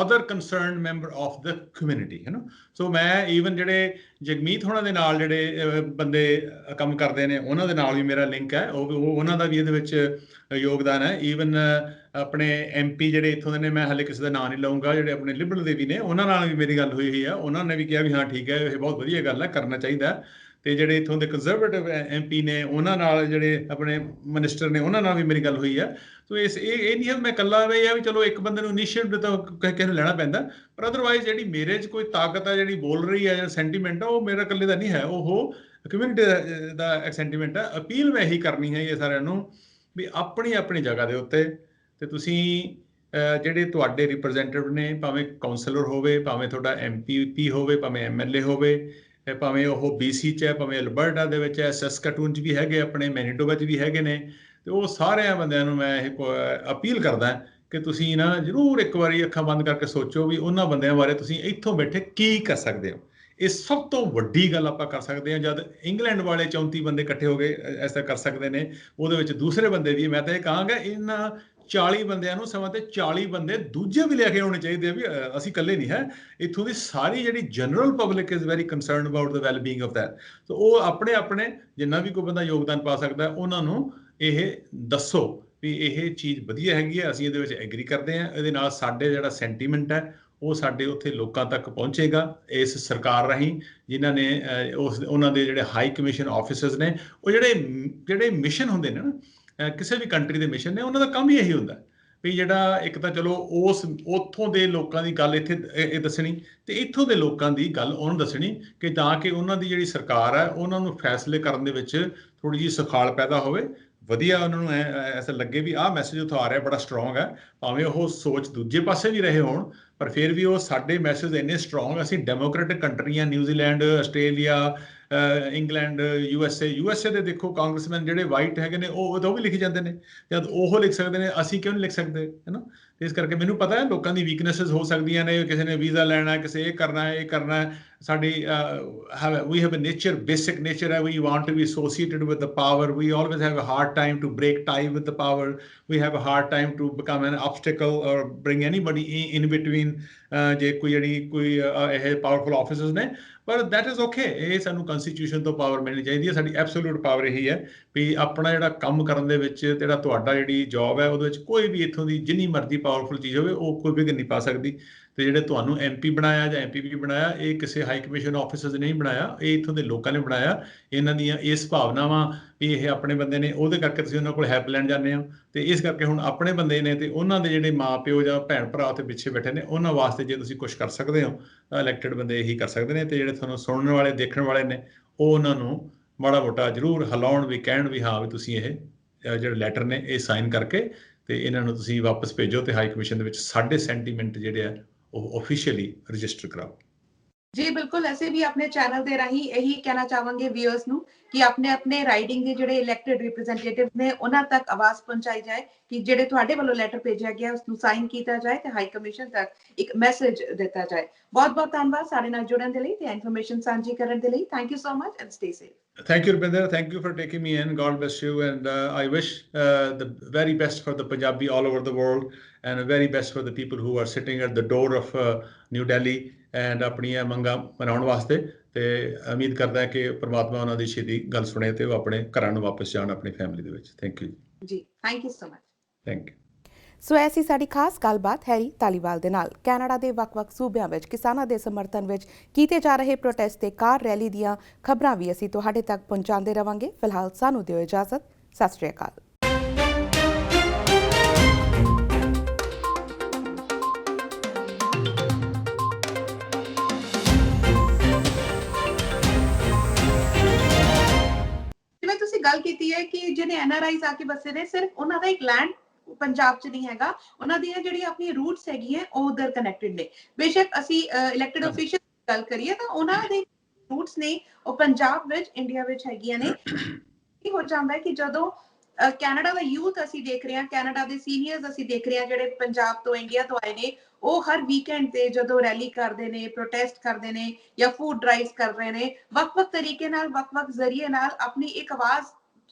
other concerned member of the community, ਹੈ ਨਾ। ਸੋ ਮੈਂ ਈਵਨ ਜਿਹੜੇ ਜਗਮੀਤ ਹੋਣਾ ਦੇ ਨਾਲ ਜਿਹੜੇ ਬੰਦੇ ਕੰਮ ਕਰਦੇ ਨੇ ਉਹਨਾਂ ਦੇ ਨਾਲ ਵੀ ਮੇਰਾ ਲਿੰਕ ਹੈ, ਉਹ ਉਹਨਾਂ ਦਾ ਵੀ ਇਹਦੇ ਵਿੱਚ ਯੋਗਦਾਨ ਹੈ। ਈਵਨ ਆਪਣੇ MP ਜਿਹੜੇ ਇੱਥੋਂ ਦੇ ਨੇ, ਮੈਂ ਹਾਲੇ ਕਿਸੇ ਦਾ ਨਾਂ ਨਹੀਂ ਲਊਂਗਾ, ਜਿਹੜੇ ਆਪਣੇ ਲਿਬਰਲ ਦੇ ਵੀ ਨੇ, ਉਹਨਾਂ ਨਾਲ ਵੀ ਮੇਰੀ ਗੱਲ ਹੋਈ ਹੋਈ ਆ, ਉਹਨਾਂ ਨੇ ਵੀ ਕਿਹਾ ਵੀ ਹਾਂ ਠੀਕ ਹੈ, ਇਹ ਬਹੁਤ ਵਧੀਆ ਗੱਲ ਹੈ, ਕਰਨਾ ਚਾਹੀਦਾ। ਤੇ ਜਿਹੜੇ ਇੱਥੋਂ ਦੇ ਕੰਜ਼ਰਵੇਟਿਵ MP ਨੇ, ਉਹਨਾਂ ਨਾਲ ਜਿਹੜੇ ਆਪਣੇ ਮਿਨਿਸਟਰ ਨੇ, ਉਹਨਾਂ ਨਾਲ ਵੀ ਮੇਰੀ ਗੱਲ ਹੋਈ ਹੈ। ਸੋ ਇਹ ਨਹੀਂ ਹੈ ਮੈਂ ਇਕੱਲਾ ਵੀ ਆ ਵੀ ਚਲੋ ਇੱਕ ਬੰਦੇ ਨੂੰ ਇਨੀਸ਼ੀਏਟਿਵ ਤਾਂ ਕਿਸੇ ਨੂੰ ਲੈਣਾ ਪੈਂਦਾ, ਪਰ ਅਦਰਵਾਈਜ਼ ਜਿਹੜੀ ਮੇਰੇ 'ਚ ਕੋਈ ਤਾਕਤ ਹੈ, ਜਿਹੜੀ ਬੋਲ ਰਹੀ ਹੈ, ਜਿਹੜਾ ਸੈਂਟੀਮੈਂਟ ਆ, ਉਹ ਮੇਰਾ ਇਕੱਲੇ ਦਾ ਨਹੀਂ ਹੈ, ਉਹ ਕਮਿਊਨਿਟੀ ਦਾ ਸੈਂਟੀਮੈਂਟ ਹੈ। ਅਪੀਲ ਮੈਂ ਇਹੀ ਕਰਨੀ ਹੈ ਇਹ ਸਾਰਿਆਂ ਨੂੰ ਵੀ ਆਪਣੀ ਆਪਣੀ ਜਗ੍ਹਾ ਦੇ ਉੱਤੇ ਤੇ ਤੁਸੀਂ ਜਿਹੜੇ ਤੁਹਾਡੇ ਰਿਪਰੈਜ਼ੈਂਟੇਟਿਵ ਨੇ, ਭਾਵੇਂ ਕਾਉਂਸਲਰ ਹੋਵੇ, ਭਾਵੇਂ ਤੁਹਾਡਾ MP ਹੋਵੇ, ਭਾਵੇਂ MLA ਹੋਵੇ, ਭਾਵੇਂ ਉਹ BC 'ਚ ਹੈ, ਭਾਵੇਂ ਅਲਬਰਟਾ ਦੇ ਵਿੱਚ ਹੈ, ਸੈਸਕਾਟੂਨ 'ਚ ਵੀ ਹੈਗੇ, ਆਪਣੇ ਮੈਨੀਟੋਬਾ 'ਚ ਵੀ ਹੈਗੇ ਨੇ, ਤੇ ਉਹ ਸਾਰਿਆਂ ਬੰਦਿਆਂ ਨੂੰ ਮੈਂ ਇਹ ਅਪੀਲ ਕਰਦਾ ਕਿ ਤੁਸੀਂ ਨਾ ਜ਼ਰੂਰ ਇੱਕ ਵਾਰੀ ਅੱਖਾਂ ਬੰਦ ਕਰਕੇ ਸੋਚੋ ਵੀ ਉਹਨਾਂ ਬੰਦਿਆਂ ਬਾਰੇ ਤੁਸੀਂ ਇੱਥੋਂ ਬੈਠੇ ਕੀ ਕਰ ਸਕਦੇ ਹੋ। ਇਹ ਸਭ ਤੋਂ ਵੱਡੀ ਗੱਲ ਆਪਾਂ ਕਰ ਸਕਦੇ ਹਾਂ। ਜਦ ਇੰਗਲੈਂਡ ਵਾਲੇ 34 ਬੰਦੇ ਇਕੱਠੇ ਹੋ ਗਏ ਐਸਾ ਕਰ ਸਕਦੇ ਨੇ, ਉਹਦੇ ਵਿੱਚ ਦੂਸਰੇ ਬੰਦੇ ਵੀ, ਮੈਂ ਤਾਂ ਇਹ ਕਹਾਂਗਾ ਇਹਨਾਂ 40 ਬੰਦਿਆਂ ਨੂੰ ਸਮਾਂ ਤੇ 40 ਬੰਦੇ ਦੂਜੇ ਵੀ ਲੈ ਕੇ ਆਉਣੇ ਚਾਹੀਦੇ ਆ ਵੀ ਅਸੀਂ ਇਕੱਲੇ ਨਹੀਂ ਹੈ। ਇੱਥੋਂ ਦੀ ਸਾਰੀ ਜਿਹੜੀ general public is very concerned about the wellbeing of that. So ਉਹ ਆਪਣੇ ਆਪਣੇ ਜਿੰਨਾ ਵੀ ਕੋਈ ਬੰਦਾ ਯੋਗਦਾਨ ਪਾ ਸਕਦਾ, ਉਹਨਾਂ ਨੂੰ ਇਹ ਦੱਸੋ ਵੀ ਇਹ ਚੀਜ਼ ਵਧੀਆ ਹੈਗੀ ਹੈ, ਅਸੀਂ ਇਹਦੇ ਵਿੱਚ ਐਗਰੀ ਕਰਦੇ ਹਾਂ, ਇਹਦੇ ਨਾਲ ਸਾਡੇ ਜਿਹੜਾ ਸੈਂਟੀਮੈਂਟ ਹੈ ਉਹ ਸਾਡੇ ਉੱਥੇ ਲੋਕਾਂ ਤੱਕ ਪਹੁੰਚੇਗਾ ਇਸ ਸਰਕਾਰ ਰਾਹੀਂ, ਜਿਨ੍ਹਾਂ ਨੇ ਉਹਨਾਂ ਦੇ ਜਿਹੜੇ ਹਾਈ ਕਮਿਸ਼ਨ ਆਫਿਸਰਸ ਨੇ, ਉਹ ਜਿਹੜੇ ਮਿਸ਼ਨ ਹੁੰਦੇ ਨੇ ਨਾ ਕਿਸੇ ਵੀ ਕੰਟਰੀ ਦੇ ਮਿਸ਼ਨ ਨੇ, ਉਹਨਾਂ ਦਾ ਕੰਮ ਹੀ ਇਹੀ ਹੁੰਦਾ ਵੀ ਜਿਹੜਾ ਇੱਕ ਤਾਂ ਚਲੋ ਉੱਥੋਂ ਦੇ ਲੋਕਾਂ ਦੀ ਗੱਲ ਇੱਥੇ ਇਹ ਦੱਸਣੀ, ਤੇ ਇੱਥੋਂ ਦੇ ਲੋਕਾਂ ਦੀ ਗੱਲ ਉਹਨੂੰ ਦੱਸਣੀ, ਕਿ ਤਾਂ ਕਿ ਉਹਨਾਂ ਦੀ ਜਿਹੜੀ ਸਰਕਾਰ ਹੈ ਉਹਨਾਂ ਨੂੰ ਫੈਸਲੇ ਕਰਨ ਦੇ ਵਿੱਚ ਥੋੜ੍ਹੀ ਜਿਹੀ ਸੁਖਾਲ ਪੈਦਾ ਹੋਵੇ, ਵਧੀਆ ਉਹਨਾਂ ਨੂੰ ਐਸਾ ਲੱਗੇ ਵੀ ਆਹ ਮੈਸੇਜ ਉੱਥੋਂ ਆ ਰਿਹਾ ਬੜਾ ਸਟਰੋਂਗ ਹੈ। ਭਾਵੇਂ ਉਹ ਸੋਚ ਦੂਜੇ ਪਾਸੇ ਵੀ ਰਹੇ ਹੋਣ, ਪਰ ਫਿਰ ਵੀ ਉਹ ਸਾਡੇ ਮੈਸੇਜ ਇੰਨੇ ਸਟਰੋਂਗ, ਅਸੀਂ ਡੈਮੋਕ੍ਰੈਟਿਕ ਕੰਟਰੀਆਂ, ਨਿਊਜ਼ੀਲੈਂਡ, ਆਸਟ੍ਰੇਲੀਆ, ਇੰਗਲੈਂਡ, USA ਦੇ ਦੇਖੋ ਕਾਂਗਰਸਮੈਨ ਜਿਹੜੇ ਵਾਈਟ ਹੈਗੇ ਨੇ, ਉਹ ਵੀ ਲਿਖੀ ਜਾਂਦੇ ਨੇ। ਜਦ ਉਹ ਲਿਖ ਸਕਦੇ ਨੇ, ਅਸੀਂ ਕਿਉਂ ਨਹੀਂ ਲਿਖ ਸਕਦੇ, ਹੈ ਨਾ। ਇਸ ਕਰਕੇ ਮੈਨੂੰ ਪਤਾ ਹੈ ਲੋਕਾਂ ਦੀ ਵੀਕਨੈਸਿਸ ਹੋ ਸਕਦੀਆਂ ਨੇ, ਕਿਸੇ ਨੇ ਵੀਜ਼ਾ ਲੈਣਾ, ਕਿਸੇ ਇਹ ਕਰਨਾ ਹੈ ਸਾਡੀ we have a nature, basic nature ਹੈ, we want to be associated with the power, we always have a hard time to break tie with the power, we have a hard time to become an obstacle or bring anybody in between ਜੇ ਕੋਈ ਇਹ powerful officers ਨੇ। ਪਰ that is okay, ਇਹ ਸਾਨੂੰ ਕੰਸਟੀਟਿਊਸ਼ਨ ਤੋਂ power ਮਿਲਣੀ ਚਾਹੀਦੀ ਹੈ। ਸਾਡੀ ਐਬਸੋਲੂਟ ਪਾਵਰ ਇਹੀ ਹੈ ਵੀ ਆਪਣਾ ਜਿਹੜਾ ਕੰਮ ਕਰਨ ਦੇ ਵਿੱਚ ਜਿਹੜਾ ਤੁਹਾਡਾ ਜਿਹੜੀ ਜੌਬ ਹੈ ਉਹਦੇ ਵਿੱਚ ਕੋਈ ਵੀ ਇੱਥੋਂ ਦੀ ਜਿੰਨੀ ਮਰਜ਼ੀ ਪਾਵਰਫੁਲ ਚੀਜ਼ ਹੋਵੇ ਉਹ ਕੋਈ ਵਿਘਨ ਨਹੀਂ ਪਾ ਸਕਦੀ। ਤੇ ਜਿਹੜੇ ਤੁਹਾਨੂੰ MP ਬਣਾਇਆ ਜਾਂ MPP ਬਣਾਇਆ, ਇਹ ਕਿਸੇ ਹਾਈ ਕਮਿਸ਼ਨ ਆਫਿਸਰਸ ਨੇ ਨਹੀਂ ਬਣਾਇਆ, ਇਹ ਇੱਥੋਂ ਦੇ ਲੋਕਾਂ ਨੇ ਬਣਾਇਆ। ਇਹਨਾਂ ਦੀਆਂ ਇਸ ਭਾਵਨਾਵਾਂ ਵੀ ਇਹ ਆਪਣੇ ਬੰਦੇ ਨੇ, ਉਹਦੇ ਕਰਕੇ ਤੁਸੀਂ ਉਹਨਾਂ ਕੋਲ ਹੈਲਪ ਲੈਣ ਜਾਂਦੇ ਹੋ। ਤੇ ਇਸ ਕਰਕੇ ਹੁਣ ਆਪਣੇ ਬੰਦੇ ਨੇ ਤੇ ਉਹਨਾਂ ਦੇ ਜਿਹੜੇ ਮਾਂ ਪਿਓ ਜਾਂ ਭੈਣ ਭਰਾ ਉੱਥੇ ਪਿੱਛੇ ਬੈਠੇ ਨੇ, ਉਹਨਾਂ ਵਾਸਤੇ ਜੇ ਤੁਸੀਂ ਕੁਝ ਕਰ ਸਕਦੇ ਹੋ ਤਾਂ ਇਲੈਕਟਡ ਬੰਦੇ ਇਹੀ ਕਰ ਸਕਦੇ ਨੇ। ਤੇ ਜਿਹੜੇ ਤੁਹਾਨੂੰ ਸੁਣਨ ਵਾਲੇ ਦੇਖਣ ਵਾਲੇ ਨੇ ਉਹ ਉਹਨਾਂ ਨੂੰ ਮਾੜਾ ਮੋਟਾ ਜ਼ਰੂਰ ਹਿਲਾਉਣ ਵੀ, ਕਹਿਣ ਵੀ ਹਾਂ ਵੀ ਤੁਸੀਂ ਇਹ ਜਿਹੜੇ ਲੈਟਰ ਨੇ ਇਹ ਸਾਈਨ ਕਰਕੇ ਤੇ ਇਹਨਾਂ ਨੂੰ ਤੁਸੀਂ ਵਾਪਸ ਭੇਜੋ ਤੇ ਹਾਈ ਕਮਿਸ਼ਨ ਦੇ ਵਿੱਚ ਸਾਡੇ ਸੈਂਟੀਮੈਂਟ ਜਿਹੜੇ ਆ ਉਹ ਆਫੀਸ਼ੀਅਲੀ ਰਜਿਸਟਰ ਕਰਾਓ। ਜੀ ਬਿਲਕੁਲ, ਅਸੀਂ ਵੀ ਆਪਣੇ ਚੈਨਲ ਦੇ ਰਾਹੀਂ ਇਹੀ ਕਹਿਣਾ ਚਾਹਾਂਗੇ ਵਿਊਅਰਸ ਨੂੰ ਕਿ ਆਪਣੇ ਰਾਈਡਿੰਗ ਦੇ ਜਿਹੜੇ ਇਲੈਕਟਡ ਰਿਪਰੈਜ਼ੈਂਟੇਟਿਵ ਨੇ ਉਹਨਾਂ ਤੱਕ ਆਵਾਜ਼ ਪਹੁੰਚਾਈ ਜਾਏ ਕਿ ਜਿਹੜੇ ਤੁਹਾਡੇ ਵੱਲੋਂ ਲੈਟਰ ਭੇਜਿਆ ਗਿਆ ਉਸ ਨੂੰ ਸਾਈਨ ਕੀਤਾ ਜਾਏ ਤੇ ਹਾਈ ਕਮਿਸ਼ਨ ਤੱਕ ਇੱਕ ਮੈਸੇਜ ਦਿੱਤਾ ਜਾਏ। ਬਹੁਤ ਬਹੁਤ ਧੰਨਵਾਦ ਸਾਡੇ ਨਾਲ ਜੁੜਨ ਦੇ ਲਈ ਤੇ ਇਨਫੋਰਮੇਸ਼ਨ ਸਾਂਝੀ ਕਰਨ ਦੇ ਲਈ। Thank you so much and stay safe. Thank you, Rupinder. Thank you for taking me in. God bless you. And I wish the very best for the Punjabi all over the world and the very best for the people who are sitting at the door of New Delhi and ਆਪਣੀਆਂ ਮੰਗਾਂ ਮਨਾਉਣ ਵਾਸਤੇ। ਤੇ ਉਮੀਦ ਕਰਦਾ ਕਿ ਪ੍ਰਮਾਤਮਾ ਉਹਨਾਂ ਦੀ ਛੇਤੀ ਗੱਲ ਸੁਣੇ ਤੇ ਉਹ ਆਪਣੇ ਘਰਾਂ ਨੂੰ ਵਾਪਸ ਜਾਣ ਆਪਣੀ ਫੈਮਿਲੀ ਦੇ ਵਿੱਚ। ਥੈਂਕ ਯੂ ਜੀ, thank you so much. Thank you. So ਐਸੀ ਸਾਡੀ ਖਾਸ ਗੱਲਬਾਤ ਹੈਰੀ ਧਾਲੀਵਾਲ ਦੇ ਨਾਲ। ਕੈਨੇਡਾ ਦੇ ਵੱਖ-ਵੱਖ ਸੂਬਿਆਂ ਵਿੱਚ ਕਿਸਾਨਾਂ ਦੇ ਸਮਰਥਨ ਵਿੱਚ ਕੀਤੇ ਜਾ ਰਹੇ ਪ੍ਰੋਟੈਸਟ ਤੇ ਕਾਰ ਰੈਲੀ ਦੀਆਂ ਖਬਰਾਂ ਵੀ ਅਸੀਂ ਤੁਹਾਡੇ ਤੱਕ ਪਹੁੰਚਾਉਂਦੇ ਰਵਾਂਗੇ। ਫਿਲਹਾਲ ਸਾਨੂੰ ਦਿਓ ਇਜਾਜ਼ਤ। ਸਤਿ ਸ਼੍ਰੀ ਅਕਾਲ। ਜਿਵੇਂ ਤੁਸੀਂ ਗੱਲ ਕੀਤੀ ਹੈ ਕਿ ਜਿਹੜੇ NRIs ਆ ਕੇ ਵਸੇ ਨੇ, ਸਿਰਫ ਉਹਨਾਂ ਦਾ ਇੱਕ ਲੈਂਡ ਪੰਜਾਬ 'ਚ ਨਹੀਂ ਹੈਗਾ, ਉਹਨਾਂ ਦੀਆਂ ਜਿਹੜੀ ਆਪਣੀ ਰੂਟਸ ਹੈਗੀਆਂ ਉਹ ਉਧਰ ਕਨੈਕਟਡ ਨੇ। ਬੇਸ਼ੱਕ ਅਸੀਂ ਇਲੈਕਟਡ ਅਫੀਸ਼ੀਅਲ ਦੀ ਗੱਲ ਕਰੀਏ ਤਾਂ ਉਹਨਾਂ ਦੇ ਰੂਟਸ ਨੇ ਉਹ ਪੰਜਾਬ ਵਿੱਚ, ਇੰਡੀਆ ਵਿੱਚ ਹੈਗੀਆਂ ਨੇ। ਕੀ ਹੋ ਜਾਂਦਾ ਹੈ ਕਿ ਜਦੋਂ ਕੈਨੇਡਾ ਦਾ ਯੂਥ ਅਸੀਂ ਦੇਖ ਰਹੇ ਹਾਂ, ਕੈਨੇਡਾ ਦੇ ਸੀਨੀਅਰਸ ਅਸੀਂ ਦੇਖ ਰਹੇ ਹਾਂ ਜਿਹੜੇ ਪੰਜਾਬ ਤੋਂ, ਇੰਡੀਆ ਤੋਂ ਆਏ ਨੇ, ਉਹ ਹਰ ਵੀਕਐਂਡ ਤੇ ਜਦੋਂ ਰੈਲੀ ਕਰਦੇ ਨੇ, ਪ੍ਰੋਟੈਸਟ ਕਰਦੇ ਨੇ ਜਾਂ ਫੂਡ ਡਰਾਈਵਸ ਕਰ ਰਹੇ ਨੇ, ਵੱਖ-ਵੱਖ ਤਰੀਕੇ ਨਾਲ, ਵੱਖ-ਵੱਖ ਜ਼ਰੀਏ ਨਾਲ ਆਪਣੀ ਇੱਕ ਆਵਾਜ਼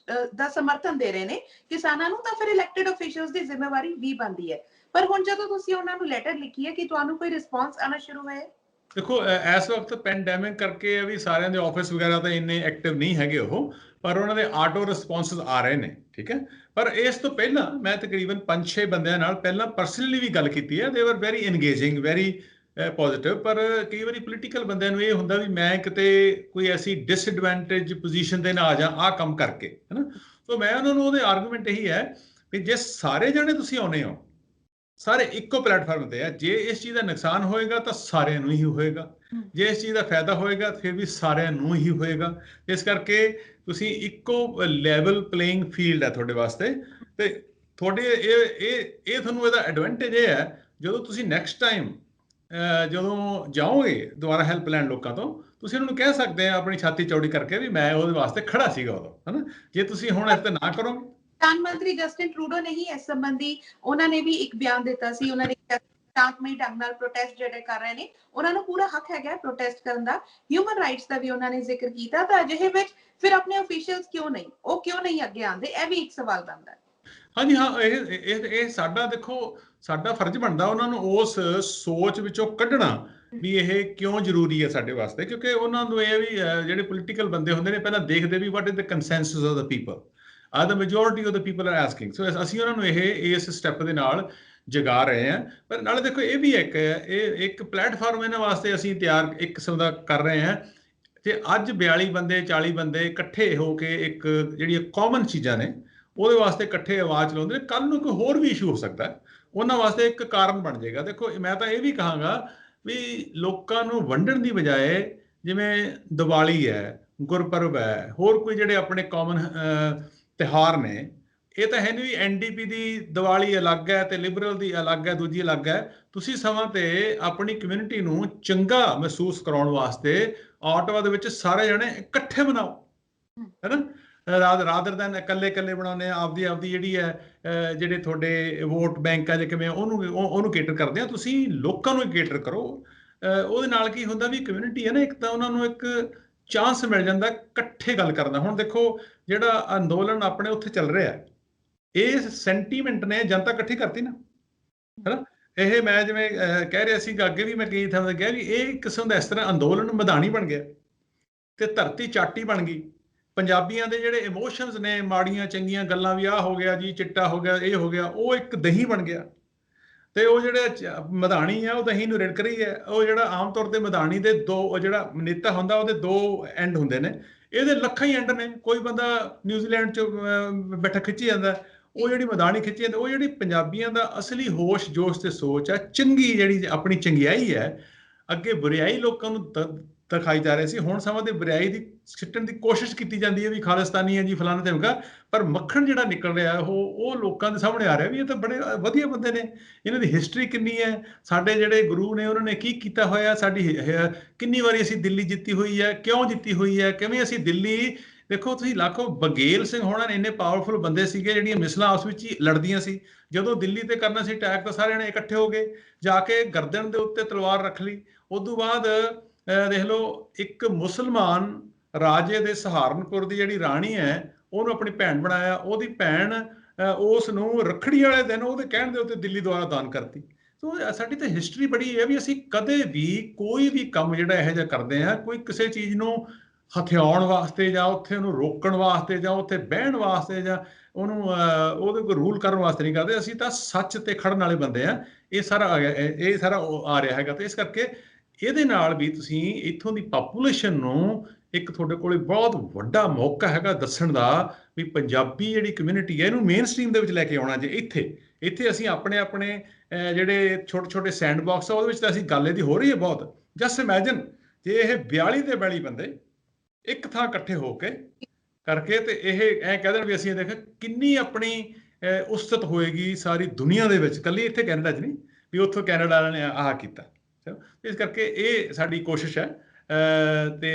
ਦਾ ਸਮਰਥਨ ਦੇ ਰਹੇ ਨੇ ਕਿਸਾਨਾਂ ਨੂੰ। ਤਾਂ ਫਿਰ ਇਲੈਕਟਡ ਅਫੀਸ਼ੀਅਲਸ ਦੀ ਜ਼ਿੰਮੇਵਾਰੀ ਵੀ ਬਣਦੀ ਹੈ। ਪਰ ਹੁਣ ਜਦੋਂ ਤੁਸੀਂ ਉਹਨਾਂ ਨੂੰ ਲੈਟਰ ਲਿਖੀ ਹੈ, ਕਿ ਤੁਹਾਨੂੰ ਕੋਈ ਰਿਸਪੌਂਸ ਆਉਣਾ ਸ਼ੁਰੂ ਹੋਇਆ? ਦੇਖੋ, ਇਸ ਵਕਤ ਪੈਂਡੈਮਿਕ ਕਰਕੇ ਵੀ ਸਾਰਿਆਂ ਦੇ ਆਫਿਸ ਵਗੈਰਾ ਤਾਂ ਇੰਨੇ ਐਕਟਿਵ ਨਹੀਂ ਹੈਗੇ ਉਹ, ਪਰ ਉਹਨਾਂ ਦੇ ਆਟੋ ਰਿਸਪੌਂਸਸ ਆ ਰਹੇ ਨੇ, ਠੀਕ ਹੈ। ਪਰ ਇਸ ਤੋਂ ਪਹਿਲਾਂ ਮੈਂ ਤਕਰੀਬਨ 5-6 ਬੰਦਿਆਂ ਨਾਲ ਪਹਿਲਾਂ ਪਰਸਨਲੀ ਵੀ ਗੱਲ ਕੀਤੀ ਹੈ। ਦੇ ਵਰ ਵੈਰੀ ਇੰਗੇਜਿੰਗ, ਵੈਰੀ ਪੋਜ਼ਿਟਿਵ। ਪਰ ਕਈ ਵਾਰੀ ਪੋਲੀਟੀਕਲ ਬੰਦਿਆਂ ਨੂੰ ਇਹ ਹੁੰਦਾ ਵੀ ਮੈਂ ਕਿਤੇ ਕੋਈ ਐਸੀ ਡਿਸਐਡਵਾਂਟੇਜ ਪੋਜੀਸ਼ਨ ਤੇ ਨਾ ਆ ਜਾ ਆਹ ਕੰਮ ਕਰਕੇ, ਹੈ ਨਾ। ਸੋ ਮੈਂ ਉਹਨਾਂ ਨੂੰ ਉਹਦੇ ਆਰਗੂਮੈਂਟ ਇਹੀ ਹੈ ਵੀ ਜੇ ਸਾਰੇ ਜਾਣੇ ਤੁਸੀਂ ਆਉਨੇ ਹੋ, ਸਾਰੇ ਇੱਕੋ ਪਲੇਟਫਾਰਮ ਤੇ ਆ, ਜੇ ਇਸ ਚੀਜ਼ ਦਾ ਨੁਕਸਾਨ ਹੋਏਗਾ ਤਾਂ ਸਾਰਿਆਂ ਨੂੰ ਹੀ ਹੋਏਗਾ, ਜੇ ਇਸ ਚੀਜ਼ ਦਾ ਫਾਇਦਾ ਹੋਏਗਾ ਫਿਰ ਵੀ ਸਾਰਿਆਂ ਨੂੰ ਹੀ ਹੋਏਗਾ। ਇਸ ਕਰਕੇ ਤੁਸੀਂ ਇੱਕੋ ਲੈਵਲ ਪਲੇਇੰਗ ਫੀਲਡ ਹੈ ਤੁਹਾਡੇ ਵਾਸਤੇ। ਤੇ ਤੁਹਾਡੇ ਇਹ ਤੁਹਾਨੂੰ ਇਹਦਾ ਐਡਵਾਂਟੇਜ ਇਹ ਹੈ, ਜਦੋਂ ਤੁਸੀਂ ਨੈਕਸਟ ਟਾਈਮ ਜਦੋਂ ਜਾਓਗੇ ਦੁਬਾਰਾ ਹੈਲਪ ਲੈਣ ਲੋਕਾਂ ਤੋਂ, ਤੁਸੀਂ ਉਹਨਾਂ ਨੂੰ ਕਹਿ ਸਕਦੇ ਆ ਆਪਣੀ ਛਾਤੀ ਚੌੜੀ ਕਰਕੇ ਵੀ ਮੈਂ ਉਹਦੇ ਵਾਸਤੇ ਖੜਾ ਸੀਗਾ ਉਦੋਂ, ਹਨਾ। ਜੇ ਤੁਸੀਂ ਹੁਣ ਇਸ ਤੇ ਨਾ ਕਰੋਗੇ। ਪ੍ਰਧਾਨ ਮੰਤਰੀ ਜਸਟਿਨ ਟਰੂਡੋ ਨੇ ਹੀ ਇਸ ਸੰਬੰਧੀ ਉਹਨਾਂ ਨੇ ਵੀ ਇੱਕ ਬਿਆਨ ਦਿੱਤਾ ਸੀ। ਉਹਨਾਂ ਨੇ ਸ਼ਾਂਤਮਈ ਢੰਗ ਨਾਲ ਪ੍ਰੋਟੈਸਟ ਜਿਹੜੇ ਕਰ ਰਹੇ ਨੇ ਉਹਨਾਂ ਨੂੰ ਪੂਰਾ ਹੱਕ ਹੈਗਾ ਪ੍ਰੋਟੈਸਟ ਕਰਨ ਦਾ। ਹਿਊਮਨ ਰਾਈਟਸ ਦਾ ਵੀ ਉਹਨਾਂ ਨੇ ਜ਼ਿਕਰ ਕੀਤਾ। ਤਾਂ ਅਜਿਹੇ ਵਿੱਚ ਫਿਰ ਆਪਣੇ ਅਫੀਸ਼ੀਅਲਸ ਕਿਉਂ ਨਹੀਂ ਅੱਗੇ ਆਉਂਦੇ? ਇਹ ਵੀ ਇੱਕ ਸਵਾਲ ਬਣਦਾ ਹੈ। ਹਾਂਜੀ ਹਾਂ, ਇਹ ਸਾਡਾ, ਦੇਖੋ ਸਾਡਾ ਫਰਜ਼ ਬਣਦਾ ਉਹਨਾਂ ਨੂੰ ਉਸ ਸੋਚ ਵਿੱਚੋਂ ਕੱਢਣਾ ਵੀ ਇਹ ਕਿਉਂ ਜ਼ਰੂਰੀ ਹੈ ਸਾਡੇ ਵਾਸਤੇ। ਕਿਉਂਕਿ ਉਹਨਾਂ ਨੂੰ ਇਹ ਵੀ ਜਿਹੜੇ ਪੋਲੀਟੀਕਲ ਬੰਦੇ ਹੁੰਦੇ ਨੇ ਪਹਿਲਾਂ ਦੇਖਦੇ ਵੀ what is the consensus of the people, the majority of the people are asking। So ਅਸੀਂ ਉਹਨਾਂ ਨੂੰ ਇਸ ਸਟੈਪ ਦੇ ਨਾਲ ਜਗਾ ਰਹੇ ਹਾਂ। ਪਰ ਨਾਲੇ ਦੇਖੋ ਇਹ ਵੀ ਇੱਕ ਪਲੇਟਫਾਰਮ ਇਹਨਾਂ ਵਾਸਤੇ ਅਸੀਂ ਤਿਆਰ ਇੱਕ ਕਿਸਮ ਦਾ ਕਰ ਰਹੇ ਹਾਂ। ਤੇ ਅੱਜ 42 ਬੰਦੇ 40 ਬੰਦੇ ਇਕੱਠੇ ਹੋ ਕੇ ਇੱਕ ਜਿਹੜੀਆਂ ਕਾਮਨ ਚੀਜ਼ਾਂ ਨੇ ਉਹਦੇ ਵਾਸਤੇ ਇਕੱਠੇ ਆਵਾਜ਼ ਚਲਾਉਂਦੇ ਨੇ। ਕੱਲ ਨੂੰ ਕੋਈ ਹੋਰ ਵੀ ਇਸ਼ੂ ਹੋ ਸਕਦਾ, ਉਹਨਾਂ ਵਾਸਤੇ ਇੱਕ ਕਾਰਨ ਬਣ ਜਾਏਗਾ। ਦੇਖੋ ਮੈਂ ਤਾਂ ਇਹ ਵੀ ਕਹਾਂਗਾ ਵੀ ਲੋਕਾਂ ਨੂੰ ਵੰਡਣ ਦੀ ਬਜਾਏ, ਜਿਵੇਂ ਦੀਵਾਲੀ ਹੈ, ਗੁਰਪੁਰਬ ਹੈ, ਹੋਰ ਕੋਈ ਜਿਹੜੇ ਆਪਣੇ ਕਾਮਨ ਤਿਉਹਾਰ ਨੇ, ਇਹ ਤਾਂ ਹੈ ਨਹੀਂ ਵੀ NDP ਦੀ ਦੀਵਾਲੀ ਅਲੱਗ ਹੈ ਤੇ ਲਿਬਰਲ ਦੀ ਅਲੱਗ ਹੈ, ਦੂਜੀ ਅਲੱਗ ਹੈ। ਤੁਸੀਂ ਸਮਾਂ ਤੇ ਆਪਣੀ ਕਮਿਊਨਿਟੀ ਨੂੰ ਚੰਗਾ ਮਹਿਸੂਸ ਕਰਾਉਣ ਵਾਸਤੇ ਆਟੋਆ ਦੇ ਵਿੱਚ ਸਾਰੇ ਜਣੇ ਇਕੱਠੇ ਬਣਾਓ, ਹੈ ਨਾ। ਰਾਦਰ ਦੈਨ ਇਕੱਲੇ ਬਣਾਉਂਦੇ ਆ। ਆਪਦੀ ਜਿਹੜੀ ਹੈ ਜਿਹੜੇ ਤੁਹਾਡੇ ਵੋਟ ਬੈਂਕ ਆ ਜਾਂ ਕਿਵੇਂ ਉਹਨੂੰ ਕੇਟਰ ਕਰਦੇ ਆ, ਤੁਸੀਂ ਲੋਕਾਂ ਨੂੰ ਕੇਟਰ ਕਰੋ। ਉਹਦੇ ਨਾਲ ਕੀ ਹੁੰਦਾ ਵੀ ਕਮਿਊਨਿਟੀ ਹੈ ਨਾ, ਇੱਕ ਤਾਂ ਉਹਨਾਂ ਨੂੰ ਇੱਕ ਚਾਂਸ ਮਿਲ ਜਾਂਦਾ ਇਕੱਠੇ ਗੱਲ ਕਰਨ ਦਾ। ਹੁਣ ਦੇਖੋ ਜਿਹੜਾ ਅੰਦੋਲਨ ਆਪਣੇ ਉੱਥੇ ਚੱਲ ਰਿਹਾ, ਇਹ ਸੈਂਟੀਮੈਂਟ ਨੇ ਜਨਤਾ ਇਕੱਠੀ ਕਰਤੀ ਨਾ, ਹੈਨਾ। ਇਹ ਮੈਂ ਜਿਵੇਂ ਕਹਿ ਰਿਹਾ ਸੀ ਅੱਗੇ ਵੀ, ਮੈਂ ਕਈ ਥਾਂ ਤੇ ਕਿਹਾ ਵੀ ਇਹ ਕਿਸਮ ਦਾ ਇਸ ਤਰ੍ਹਾਂ ਅੰਦੋਲਨ ਮੈਦਾਨੀ ਬਣ ਗਿਆ ਤੇ ਧਰਤੀ ਚਾਟੀ ਬਣ ਗਈ। ਪੰਜਾਬੀਆਂ ਦੇ ਜਿਹੜੇ ਇਮੋਸ਼ਨਸ ਨੇ, ਮਾੜੀਆਂ ਚੰਗੀਆਂ ਗੱਲਾਂ, ਵੀ ਆਹ ਹੋ ਗਿਆ ਜੀ, ਚਿੱਟਾ ਹੋ ਗਿਆ, ਇਹ ਹੋ ਗਿਆ, ਉਹ ਇੱਕ ਦਹੀਂ ਬਣ ਗਿਆ। ਤੇ ਉਹ ਜਿਹੜਾ ਮਧਾਣੀ ਆ ਉਹ ਦਹੀਂ ਨੂੰ ਰਿੜਕ ਰਹੀ ਹੈ। ਉਹ ਜਿਹੜਾ ਆਮ ਤੌਰ ਤੇ ਮਧਾਣੀ ਦੇ ਦੋ, ਜਿਹੜਾ ਨੇਤਾ ਹੁੰਦਾ ਉਹਦੇ ਦੋ ਐਂਡ ਹੁੰਦੇ ਨੇ, ਇਹਦੇ ਲੱਖਾਂ ਹੀ ਐਂਡ ਨੇ। ਕੋਈ ਬੰਦਾ ਨਿਊਜ਼ੀਲੈਂਡ 'ਚ ਬੈਠਾ ਖਿੱਚੀ ਜਾਂਦਾ, ਉਹ ਜਿਹੜੀ ਮਧਾਣੀ ਖਿੱਚੀ ਜਾਂਦੀ। ਉਹ ਜਿਹੜੀ ਪੰਜਾਬੀਆਂ ਦਾ ਅਸਲੀ ਹੋਸ਼ ਜੋਸ਼ ਤੇ ਸੋਚ ਹੈ, ਚੰਗੀ ਜਿਹੜੀ ਆਪਣੀ ਚੰਗਿਆਈ ਹੈ, ਅੱਗੇ ਬੁਰਿਆਈ ਲੋਕਾਂ ਨੂੰ ਦਿਖਾਈ ਜਾ ਰਹੀ ਸੀ। ਹੁਣ ਸਮਾਂ ਤੇ ਬੁਰਿਆਈ ਦੀ ਸਿੱਟਣ ਦੀ ਕੋਸ਼ਿਸ਼ ਕੀਤੀ ਜਾਂਦੀ ਹੈ ਵੀ ਖਾਲਿਸਤਾਨੀ ਹੈ ਜੀ, ਫਲਾਣਾ ਤੇ ਹੋਗਾ, ਪਰ ਮੱਖਣ ਜਿਹੜਾ ਨਿਕਲ ਰਿਹਾ ਉਹ ਲੋਕਾਂ ਦੇ ਸਾਹਮਣੇ ਆ ਰਿਹਾ ਵੀ ਇਹ ਤਾਂ ਬੜੇ ਵਧੀਆ ਬੰਦੇ ਨੇ, ਇਹਨਾਂ ਦੀ ਹਿਸਟਰੀ ਕਿੰਨੀ ਹੈ, ਸਾਡੇ ਜਿਹੜੇ ਗੁਰੂ ਨੇ ਉਹਨਾਂ ਨੇ ਕੀ ਕੀਤਾ ਹੋਇਆ, ਸਾਡੀ ਕਿੰਨੀ ਵਾਰੀ ਅਸੀਂ ਦਿੱਲੀ ਜਿੱਤੀ ਹੋਈ ਹੈ, ਕਿਉਂ ਜਿੱਤੀ ਹੋਈ ਹੈ, ਕਿਵੇਂ ਅਸੀਂ ਦਿੱਲੀ, ਦੇਖੋ ਤੁਸੀਂ ਲਾਖੋ ਬਗੇਲ ਸਿੰਘ ਹੋਣਾ ਨੇ ਇੰਨੇ ਪਾਵਰਫੁਲ ਬੰਦੇ ਸੀਗੇ, ਜਿਹੜੀਆਂ ਮਿਸਲਾਂ ਆਪਸ ਵਿੱਚ ਹੀ ਲੜਦੀਆਂ ਸੀ। ਜਦੋਂ ਦਿੱਲੀ ਤੇ ਕਰਨਾ ਸੀ ਅਟੈਕ ਤਾਂ ਸਾਰਿਆਂ ਨੇ ਇਕੱਠੇ ਹੋ ਗਏ, ਜਾ ਕੇ ਗਰਦਨ ਦੇ ਉੱਤੇ ਤਲਵਾਰ ਰੱਖ ਲਈ। ਉਦੋਂ ਬਾਅਦ ਦੇਖ ਲਓ, ਇੱਕ ਮੁਸਲਮਾਨ ਰਾਜੇ ਦੇ ਸਹਾਰਨਪੁਰ ਦੀ ਜਿਹੜੀ ਰਾਣੀ ਹੈ, ਉਹਨੂੰ ਆਪਣੀ ਭੈਣ ਬਣਾਇਆ। ਉਹਦੀ ਭੈਣ ਉਸ ਨੂੰ ਰੱਖੜੀ ਵਾਲੇ ਦਿਨ ਉਹਦੇ ਕਹਿਣ ਦੇ ਉੱਤੇ ਦਿੱਲੀ ਦੁਆਰਾ ਦਾਨ ਕਰਤੀ। ਸੋ ਸਾਡੀ ਤਾਂ ਹਿਸਟਰੀ ਬੜੀ ਹੈ ਵੀ ਅਸੀਂ ਕਦੇ ਵੀ ਕੋਈ ਵੀ ਕੰਮ ਜਿਹੜਾ ਇਹੋ ਜਿਹਾ ਕਰਦੇ ਹਾਂ, ਕੋਈ ਕਿਸੇ ਚੀਜ਼ ਨੂੰ ਹਥਿਆਉਣ ਵਾਸਤੇ ਜਾਂ ਉੱਥੇ ਉਹਨੂੰ ਰੋਕਣ ਵਾਸਤੇ ਜਾਂ ਉੱਥੇ ਬਹਿਣ ਵਾਸਤੇ ਜਾਂ ਉਹਨੂੰ ਉਹਦੇ ਕੋਈ ਰੂਲ ਕਰਨ ਵਾਸਤੇ ਨਹੀਂ ਕਰਦੇ। ਅਸੀਂ ਤਾਂ ਸੱਚ ਤੇ ਖੜਨ ਵਾਲੇ ਬੰਦੇ ਆ। ਇਹ ਸਾਰਾ ਆ ਰਿਹਾ ਹੈਗਾ। ਤੇ ਇਸ ਕਰਕੇ ਇਹਦੇ ਨਾਲ ਵੀ ਤੁਸੀਂ ਇੱਥੋਂ ਦੀ ਪਾਪੂਲੇਸ਼ਨ ਨੂੰ ਇੱਕ ਤੁਹਾਡੇ ਕੋਲੇ ਬਹੁਤ ਵੱਡਾ ਮੌਕਾ ਹੈਗਾ ਦੱਸਣ ਦਾ ਵੀ ਪੰਜਾਬੀ ਜਿਹੜੀ ਕਮਿਊਨਿਟੀ ਹੈ ਇਹਨੂੰ ਮੇਨ ਸਟ੍ਰੀਮ ਦੇ ਵਿੱਚ ਲੈ ਕੇ ਆਉਣਾ। ਜੇ ਇੱਥੇ ਅਸੀਂ ਆਪਣੇ ਜਿਹੜੇ ਛੋਟੇ ਛੋਟੇ ਸੈਂਡ ਬਾਕਸ ਆ ਉਹਦੇ ਵਿੱਚ ਤਾਂ ਅਸੀਂ ਗੱਲ ਇਹਦੀ ਹੋ ਰਹੀ ਹੈ ਬਹੁਤ। ਜਸਟ ਇਮੈਜਿਨ ਜੇ ਇਹ 42 ਦੇ 42 ਬੰਦੇ ਇੱਕ ਥਾਂ ਇਕੱਠੇ ਹੋ ਕੇ ਕਰਕੇ ਤੇ ਇਹ ਐਂ ਕਹਿ ਦੇਣ ਵੀ ਅਸੀਂ ਦੇਖ ਕਿੰਨੀ ਆਪਣੀ ਉਸਤਤ ਹੋਏਗੀ ਸਾਰੀ ਦੁਨੀਆ ਦੇ ਵਿੱਚ, ਇਕੱਲੀ ਇੱਥੇ ਕੈਨੇਡਾ 'ਚ ਨਹੀਂ ਵੀ ਉੱਥੋਂ ਕੈਨੇਡਾ ਵਾਲਿਆਂ ਨੇ ਆਹ ਕੀਤਾ। ਇਸ ਕਰਕੇ ਇਹ ਸਾਡੀ ਕੋਸ਼ਿਸ਼ ਹੈ। ਤੇ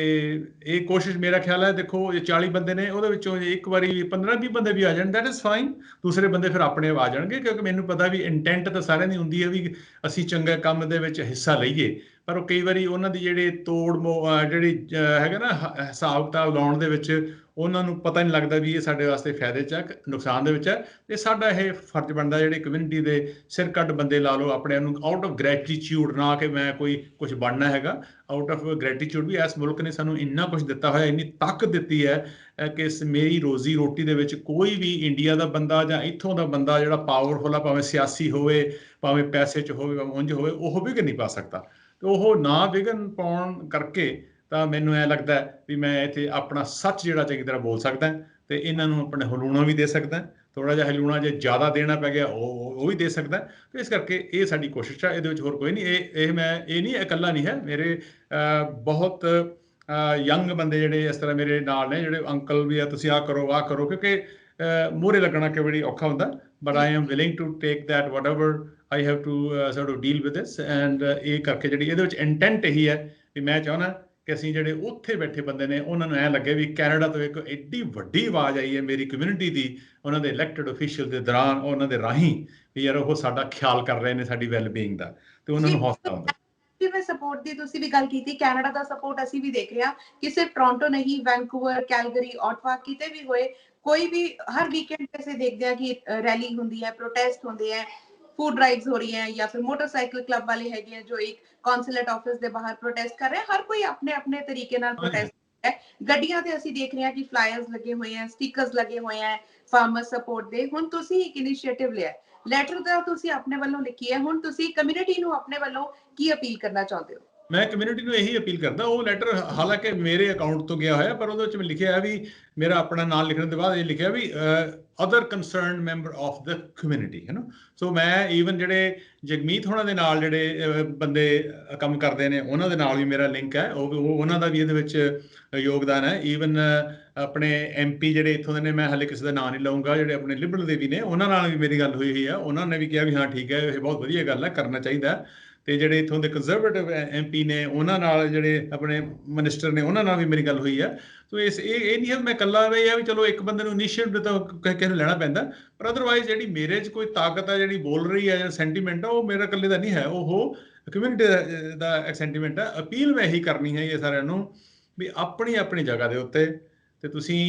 ਇਹ ਕੋਸ਼ਿਸ਼ ਮੇਰਾ ਖਿਆਲ ਹੈ, ਦੇਖੋ ਇਹ 40 ਬੰਦੇ ਨੇ, ਉਹਦੇ ਵਿੱਚੋਂ ਇੱਕ ਵਾਰੀ 15-20 ਬੰਦੇ ਵੀ ਆ ਜਾਣ ਦੈਟ ਇਜ਼ ਫਾਈਨ। ਦੂਸਰੇ ਬੰਦੇ ਫਿਰ ਆਪਣੇ ਆ ਜਾਣਗੇ, ਕਿਉਂਕਿ ਮੈਨੂੰ ਪਤਾ ਵੀ ਇੰਟੈਂਟ ਤਾਂ ਸਾਰਿਆਂ ਦੀ ਹੁੰਦੀ ਹੈ ਵੀ ਅਸੀਂ ਚੰਗੇ ਕੰਮ ਦੇ ਵਿੱਚ ਹਿੱਸਾ ਲਈਏ, ਪਰ ਉਹ ਕਈ ਵਾਰੀ ਉਹਨਾਂ ਦੀ ਜਿਹੜੀ ਜਿਹੜੀ ਹੈਗਾ ਨਾ ਹਿਸਾਬ ਕਿਤਾਬ ਲਾਉਣ ਦੇ ਵਿੱਚ ਉਹਨਾਂ ਨੂੰ ਪਤਾ ਨਹੀਂ ਲੱਗਦਾ ਵੀ ਇਹ ਸਾਡੇ ਵਾਸਤੇ ਫਾਇਦੇ 'ਚ ਹੈ ਨੁਕਸਾਨ ਦੇ ਵਿੱਚ ਹੈ। ਤੇ ਸਾਡਾ ਇਹ ਫਰਜ਼ ਬਣਦਾ ਜਿਹੜੇ ਕਮਿਊਨਿਟੀ ਦੇ ਸਿਰ ਕੱਢ ਬੰਦੇ ਲਾ ਲਓ ਆਪਣੇ ਨੂੰ, ਆਊਟ ਆਫ ਗ੍ਰੈਟੀਚਿਊਡ, ਨਾ ਕਿ ਮੈਂ ਕੋਈ ਕੁਝ ਬਣਨਾ ਹੈਗਾ, ਆਊਟ ਆਫ ਗ੍ਰੈਟੀਚਿਊਡ ਵੀ ਇਸ ਮੁਲਕ ਨੇ ਸਾਨੂੰ ਇੰਨਾ ਕੁਝ ਦਿੱਤਾ ਹੋਇਆ, ਇੰਨੀ ਤਾਕਤ ਦਿੱਤੀ ਹੈ ਕਿ ਮੇਰੀ ਰੋਜ਼ੀ ਰੋਟੀ ਦੇ ਵਿੱਚ ਕੋਈ ਵੀ ਇੰਡੀਆ ਦਾ ਬੰਦਾ ਜਾਂ ਇੱਥੋਂ ਦਾ ਬੰਦਾ ਜਿਹੜਾ ਪਾਵਰਫੁਲ ਆ, ਭਾਵੇਂ ਸਿਆਸੀ ਹੋਵੇ, ਭਾਵੇਂ ਪੈਸੇ 'ਚ ਹੋਵੇ, ਭਾਵੇਂ ਉਂਝ ਹੋਵੇ, ਉਹ ਵਿਘਨ ਨਹੀਂ ਪਾ ਸਕਦਾ। ਤੇ ਉਹ ਨਾ ਵਿਘਨ ਪਾਉਣ ਕਰਕੇ ਤਾਂ ਮੈਨੂੰ ਐ ਲੱਗਦਾ ਵੀ ਮੈਂ ਇੱਥੇ ਆਪਣਾ ਸੱਚ ਜਿਹੜਾ ਚੰਗੀ ਤਰ੍ਹਾਂ ਬੋਲ ਸਕਦਾ ਤੇ ਇਹਨਾਂ ਨੂੰ ਆਪਣੇ ਹਲੂਣਾ ਵੀ ਦੇ ਸਕਦਾ। ਥੋੜਾ ਜਿਹਾ ਹਲੂਣਾ ਜੇ ਜ਼ਿਆਦਾ ਦੇਣਾ ਪੈ ਗਿਆ ਉਹ ਵੀ ਦੇ ਸਕਦਾ। ਤੇ ਇਸ ਕਰਕੇ ਇਹ ਸਾਡੀ ਕੋਸ਼ਿਸ਼ ਹੈ, ਇਹਦੇ ਵਿੱਚ ਹੋਰ ਕੋਈ ਨਹੀਂ। ਇਹ ਨਹੀਂ ਇਕੱਲਾ ਨਹੀਂ ਹੈ, ਮੇਰੇ ਬਹੁਤ ਯੰਗ ਬੰਦੇ ਜਿਹੜੇ ਇਸ ਤਰ੍ਹਾਂ ਮੇਰੇ ਨਾਲ ਨੇ, ਜਿਹੜੇ ਅੰਕਲ ਵੀ ਆ, ਤੁਸੀਂ ਆਹ ਕਰੋ, ਕਿਉਂਕਿ ਮੂਹਰੇ ਲੱਗਣਾ ਕਈ ਵਾਰੀ ਔਖਾ ਹੁੰਦਾ, but I am willing to take that whatever I have to sort of deal with this. And ਇਹ ਕਰਕੇ ਜਿਹੜੀ ਇਹਦੇ ਵਿੱਚ ਇੰਟੈਂਟ ਇਹੀ ਹੈ ਵੀ ਮੈਂ ਚਾਹੁੰਦਾ ਕਿ ਅਸੀਂ ਜਿਹੜੇ ਉੱਥੇ ਬੈਠੇ ਬੰਦੇ ਨੇ ਉਹਨਾਂ ਨੂੰ ਐਂ ਲੱਗੇ ਵੀ ਕੈਨੇਡਾ ਤੋਂ ਇੱਕ ਐਡੀ ਵੱਡੀ ਆਵਾਜ਼ ਆਈ ਹੈ ਮੇਰੀ ਕਮਿਊਨਿਟੀ ਦੀ, ਉਹਨਾਂ ਦੇ ਇਲੈਕਟਡ ਅਫੀਸ਼ੀਅਲ ਦੇ ਦੌਰਾਨ, ਉਹਨਾਂ ਦੇ ਰਾਹੀਂ, ਵੀ ਯਾਰ ਉਹ ਸਾਡਾ ਖਿਆਲ ਕਰ ਰਹੇ ਨੇ, ਸਾਡੀ ਵੈਲਬੀਇੰਗ ਦਾ, ਤੇ ਉਹਨਾਂ ਨੂੰ ਹੌਸਲਾ ਹੁੰਦਾ। ਜਿਵੇਂ ਸਪੋਰਟ ਦੀ ਤੁਸੀਂ ਵੀ ਗੱਲ ਕੀਤੀ, ਕੈਨੇਡਾ ਦਾ ਸਪੋਰਟ ਅਸੀਂ ਵੀ ਦੇਖ ਰਹੇ ਹਾਂ ਕਿ ਸਿਰਫ ਟੋਰਾਂਟੋ ਨਹੀਂ, ਵੈਨਕੂਵਰ, ਕੈਲਗਰੀ, ਆਟਵਾ, ਕਿਤੇ ਵੀ ਹੋਏ, ਕੋਈ ਵੀ ਹਰ ਵੀਕਐਂਡ ਅਸੀਂ ਦੇਖਦੇ ਹਾਂ ਕਿ ਰੈਲੀ ਹੁੰਦੀ ਹੈ, ਪ੍ਰੋਟੈਸਟ ਹੁੰਦੇ ਹੈ, फूड ड्राइव्स हो रही हैं, या फिर मोटरसाइकिल क्लब वाले हैगे जो एक कॉन्सुलेट ऑफिस ਦੇ ਬਾਹਰ ਪ੍ਰੋਟੈਸਟ ਕਰ ਰਹੇ हैं। हर कोई अपने अपने तरीके ਨਾਲ ਪ੍ਰੋਟੈਸਟ ਹੈ। ਗੱਡੀਆਂ ਤੇ ਅਸੀਂ ਦੇਖ ਰਹੇ ਹਾਂ ਕਿ ਫਲਾਇਰਸ ਲੱਗੇ ਹੋਏ ਆ, ਸਟickers ਲੱਗੇ ਹੋਏ ਆ ਫਾਰਮਰ ਸਪੋਰਟ ਦੇ। ਹੁਣ ਤੁਸੀਂ ਇੱਕ ਇਨੀਸ਼ੀਏਟਿਵ ਲਿਆ, ਲੈਟਰ ਦਾ ਤੁਸੀਂ ਆਪਣੇ ਵੱਲੋਂ ਲਿਖੀ ਹੈ, ਹੁਣ ਤੁਸੀਂ ਕਮਿਊਨਿਟੀ ਨੂੰ ਆਪਣੇ ਵੱਲੋਂ ਕੀ ਅਪੀਲ ਕਰਨਾ ਚਾਹੁੰਦੇ ਹੋ? ਮੈਂ ਕਮਿਊਨਿਟੀ ਨੂੰ ਇਹੀ ਅਪੀਲ ਕਰਦਾ, ਉਹ ਲੈਟਰ ਹਾਲਾਂਕਿ ਮੇਰੇ ਅਕਾਊਂਟ ਤੋਂ ਗਿਆ ਹੋਇਆ, ਪਰ ਉਹਦੇ ਵਿੱਚ ਮੈਂ ਲਿਖਿਆ ਵੀ ਮੇਰਾ ਆਪਣਾ ਨਾਮ ਲਿਖਣ ਦੇ ਬਾਅਦ ਇਹ ਲਿਖਿਆ ਵੀ other concerned member of the community, ਹੈ ਨਾ। ਸੋ ਮੈਂ ਈਵਨ ਜਿਹੜੇ ਜਗਮੀਤ ਹੋਣਾ ਦੇ ਨਾਲ ਜਿਹੜੇ ਬੰਦੇ ਕੰਮ ਕਰਦੇ ਨੇ ਉਹਨਾਂ ਦੇ ਨਾਲ ਵੀ ਮੇਰਾ ਲਿੰਕ ਹੈ, ਉਹਨਾਂ ਦਾ ਵੀ ਇਹਦੇ ਵਿੱਚ ਯੋਗਦਾਨ ਹੈ। ਈਵਨ ਆਪਣੇ MP ਜਿਹੜੇ ਇੱਥੋਂ ਦੇ ਨੇ, ਮੈਂ ਹਾਲੇ ਕਿਸੇ ਦਾ ਨਾਂ ਨਹੀਂ ਲਊਂਗਾ, ਜਿਹੜੇ ਆਪਣੇ ਲਿਬਰਲ ਦੇ ਵੀ ਨੇ, ਉਹਨਾਂ ਨਾਲ ਵੀ ਮੇਰੀ ਗੱਲ ਹੋਈ ਹੈ। ਉਹਨਾਂ ਨੇ ਵੀ ਕਿਹਾ ਵੀ ਹਾਂ ਠੀਕ ਹੈ, ਇਹ ਬਹੁਤ ਵਧੀਆ ਗੱਲ ਹੈ, ਕਰਨਾ ਚਾਹੀਦਾ। ਤੇ ਜਿਹੜੇ ਇੱਥੋਂ ਦੇ ਕੰਜ਼ਰਵੇਟਿਵ MP ਨੇ, ਉਹਨਾਂ ਨਾਲ ਜਿਹੜੇ ਆਪਣੇ ਮਿਨਿਸਟਰ ਨੇ, ਉਹਨਾਂ ਨਾਲ ਵੀ ਮੇਰੀ ਗੱਲ ਹੋਈ ਹੈ। ਸੋ ਇਹ ਨਹੀਂ ਹੈ ਮੈਂ ਇਕੱਲਾ ਇਹ ਹੈ ਵੀ ਚਲੋ ਇੱਕ ਬੰਦੇ ਨੂੰ ਇਨੀਸ਼ੀਏਟਿਵ ਤਾਂ ਕਿਸੇ ਨੂੰ ਲੈਣਾ ਪੈਂਦਾ, ਪਰ ਅਦਰਵਾਈਜ਼ ਜਿਹੜੀ ਮੇਰੇ 'ਚ ਕੋਈ ਤਾਕਤ ਹੈ ਜਿਹੜੀ ਬੋਲ ਰਹੀ ਹੈ, ਜਿਹੜਾ ਸੈਂਟੀਮੈਂਟ ਆ, ਉਹ ਮੇਰਾ ਇਕੱਲੇ ਦਾ ਨਹੀਂ ਹੈ। ਉਹ ਕਮਿਊਨਿਟੀ ਦਾ ਸੈਂਟੀਮੈਂਟ ਹੈ। ਅਪੀਲ ਮੈਂ ਇਹੀ ਕਰਨੀ ਹੈ ਇਹ ਸਾਰਿਆਂ ਨੂੰ ਵੀ ਆਪਣੀ ਆਪਣੀ ਜਗ੍ਹਾ ਦੇ ਉੱਤੇ ਤੇ ਤੁਸੀਂ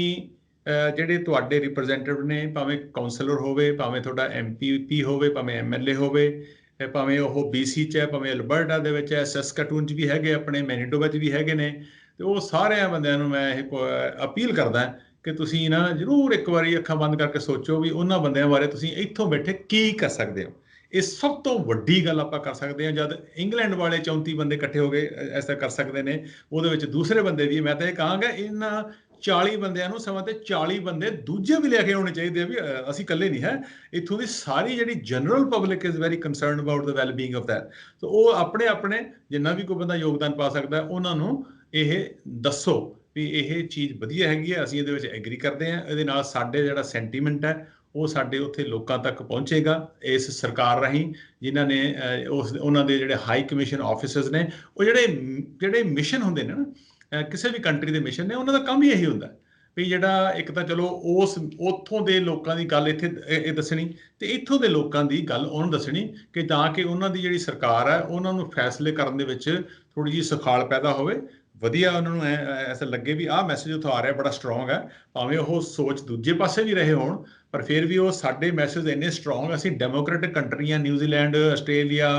ਜਿਹੜੇ ਤੁਹਾਡੇ ਰਿਪਰੈਜ਼ੈਂਟੇਟਿਵ ਨੇ, ਭਾਵੇਂ ਕਾਉਂਸਲਰ ਹੋਵੇ, ਭਾਵੇਂ ਤੁਹਾਡਾ MP ਹੋਵੇ, ਭਾਵੇਂ MLA ਹੋਵੇ, ਭਾਵੇਂ ਉਹ BC 'ਚ ਹੈ, ਭਾਵੇਂ ਅਲਬਰਟਾ ਦੇ ਵਿੱਚ ਹੈ, ਸੈਸਕਾਟੂਨ 'ਚ ਵੀ ਹੈਗੇ, ਆਪਣੇ ਮੈਨੀਟੋਬਾ 'ਚ ਵੀ ਹੈਗੇ ਨੇ, ਤੇ ਉਹ ਸਾਰਿਆਂ ਬੰਦਿਆਂ ਨੂੰ ਮੈਂ ਇਹ ਅਪੀਲ ਕਰਦਾ ਕਿ ਤੁਸੀਂ ਨਾ ਜ਼ਰੂਰ ਇੱਕ ਵਾਰੀ ਅੱਖਾਂ ਬੰਦ ਕਰਕੇ ਸੋਚੋ ਵੀ ਉਹਨਾਂ ਬੰਦਿਆਂ ਬਾਰੇ ਤੁਸੀਂ ਇੱਥੋਂ ਬੈਠੇ ਕੀ ਕਰ ਸਕਦੇ ਹੋ। ਇਹ ਸਭ ਤੋਂ ਵੱਡੀ ਗੱਲ ਆਪਾਂ ਕਰ ਸਕਦੇ ਹਾਂ। ਜਦ ਇੰਗਲੈਂਡ ਵਾਲੇ 34 ਬੰਦੇ ਇਕੱਠੇ ਹੋ ਗਏ ਐਸਾ ਕਰ ਸਕਦੇ ਨੇ, ਉਹਦੇ ਵਿੱਚ ਦੂਸਰੇ ਬੰਦੇ ਵੀ, ਮੈਂ ਤਾਂ ਇਹ ਕਹਾਂਗਾ ਇਹਨਾਂ 40 ਬੰਦਿਆਂ ਨੂੰ ਸਮਾਂ ਤੇ 40 ਬੰਦੇ ਦੂਜੇ ਵੀ ਲੈ ਕੇ ਆਉਣੇ ਚਾਹੀਦੇ ਆ ਵੀ ਅਸੀਂ ਇਕੱਲੇ ਨਹੀਂ ਹੈ। ਇੱਥੋਂ ਦੀ ਸਾਰੀ ਜਿਹੜੀ general public is very concerned about the well being of that. So ਉਹ ਆਪਣੇ ਆਪਣੇ ਜਿੰਨਾ ਵੀ ਕੋਈ ਬੰਦਾ ਯੋਗਦਾਨ ਪਾ ਸਕਦਾ ਉਹਨਾਂ ਨੂੰ ਇਹ ਦੱਸੋ ਵੀ ਇਹ ਚੀਜ਼ ਵਧੀਆ ਹੈਗੀ ਹੈ, ਅਸੀਂ ਇਹਦੇ ਵਿੱਚ ਐਗਰੀ ਕਰਦੇ ਹਾਂ। ਇਹਦੇ ਨਾਲ ਸਾਡੇ ਜਿਹੜਾ ਸੈਂਟੀਮੈਂਟ ਹੈ ਉਹ ਸਾਡੇ ਉੱਥੇ ਲੋਕਾਂ ਤੱਕ ਪਹੁੰਚੇਗਾ ਇਸ ਸਰਕਾਰ ਰਾਹੀਂ, ਜਿਨ੍ਹਾਂ ਨੇ ਉਹਨਾਂ ਦੇ ਜਿਹੜੇ ਹਾਈ ਕਮਿਸ਼ਨ ਆਫਿਸਰਸ ਨੇ, ਉਹ ਜਿਹੜੇ ਮਿਸ਼ਨ ਹੁੰਦੇ ਨੇ ਨਾ ਕਿਸੇ ਵੀ ਕੰਟਰੀ ਦੇ ਮਿਸ਼ਨ ਨੇ, ਉਹਨਾਂ ਦਾ ਕੰਮ ਹੀ ਇਹੀ ਹੁੰਦਾ ਵੀ ਜਿਹੜਾ ਇੱਕ ਤਾਂ ਚਲੋ ਉੱਥੋਂ ਦੇ ਲੋਕਾਂ ਦੀ ਗੱਲ ਇੱਥੇ ਇਹ ਦੱਸਣੀ, ਤੇ ਇੱਥੋਂ ਦੇ ਲੋਕਾਂ ਦੀ ਗੱਲ ਉਹਨੂੰ ਦੱਸਣੀ ਕਿ ਤਾਂ ਕਿ ਉਹਨਾਂ ਦੀ ਜਿਹੜੀ ਸਰਕਾਰ ਹੈ ਉਹਨਾਂ ਨੂੰ ਫੈਸਲੇ ਕਰਨ ਦੇ ਵਿੱਚ ਥੋੜ੍ਹੀ ਜਿਹੀ ਸੁਖਾਲ ਪੈਦਾ ਹੋਵੇ, ਵਧੀਆ ਉਹਨਾਂ ਨੂੰ ਐਸਾ ਲੱਗੇ ਵੀ ਆਹ ਮੈਸੇਜ ਉੱਥੋਂ ਆ ਰਿਹਾ ਬੜਾ ਸਟਰੋਂਗ ਹੈ। ਭਾਵੇਂ ਉਹ ਸੋਚ ਦੂਜੇ ਪਾਸੇ ਵੀ ਰਹੇ ਹੋਣ, ਪਰ ਫਿਰ ਵੀ ਉਹ ਸਾਡੇ ਮੈਸੇਜ ਇੰਨੇ ਸਟਰੋਂਗ, ਅਸੀਂ ਡੈਮੋਕ੍ਰੈਟਿਕ ਕੰਟਰੀਆਂ, ਨਿਊਜ਼ੀਲੈਂਡ, ਆਸਟ੍ਰੇਲੀਆ,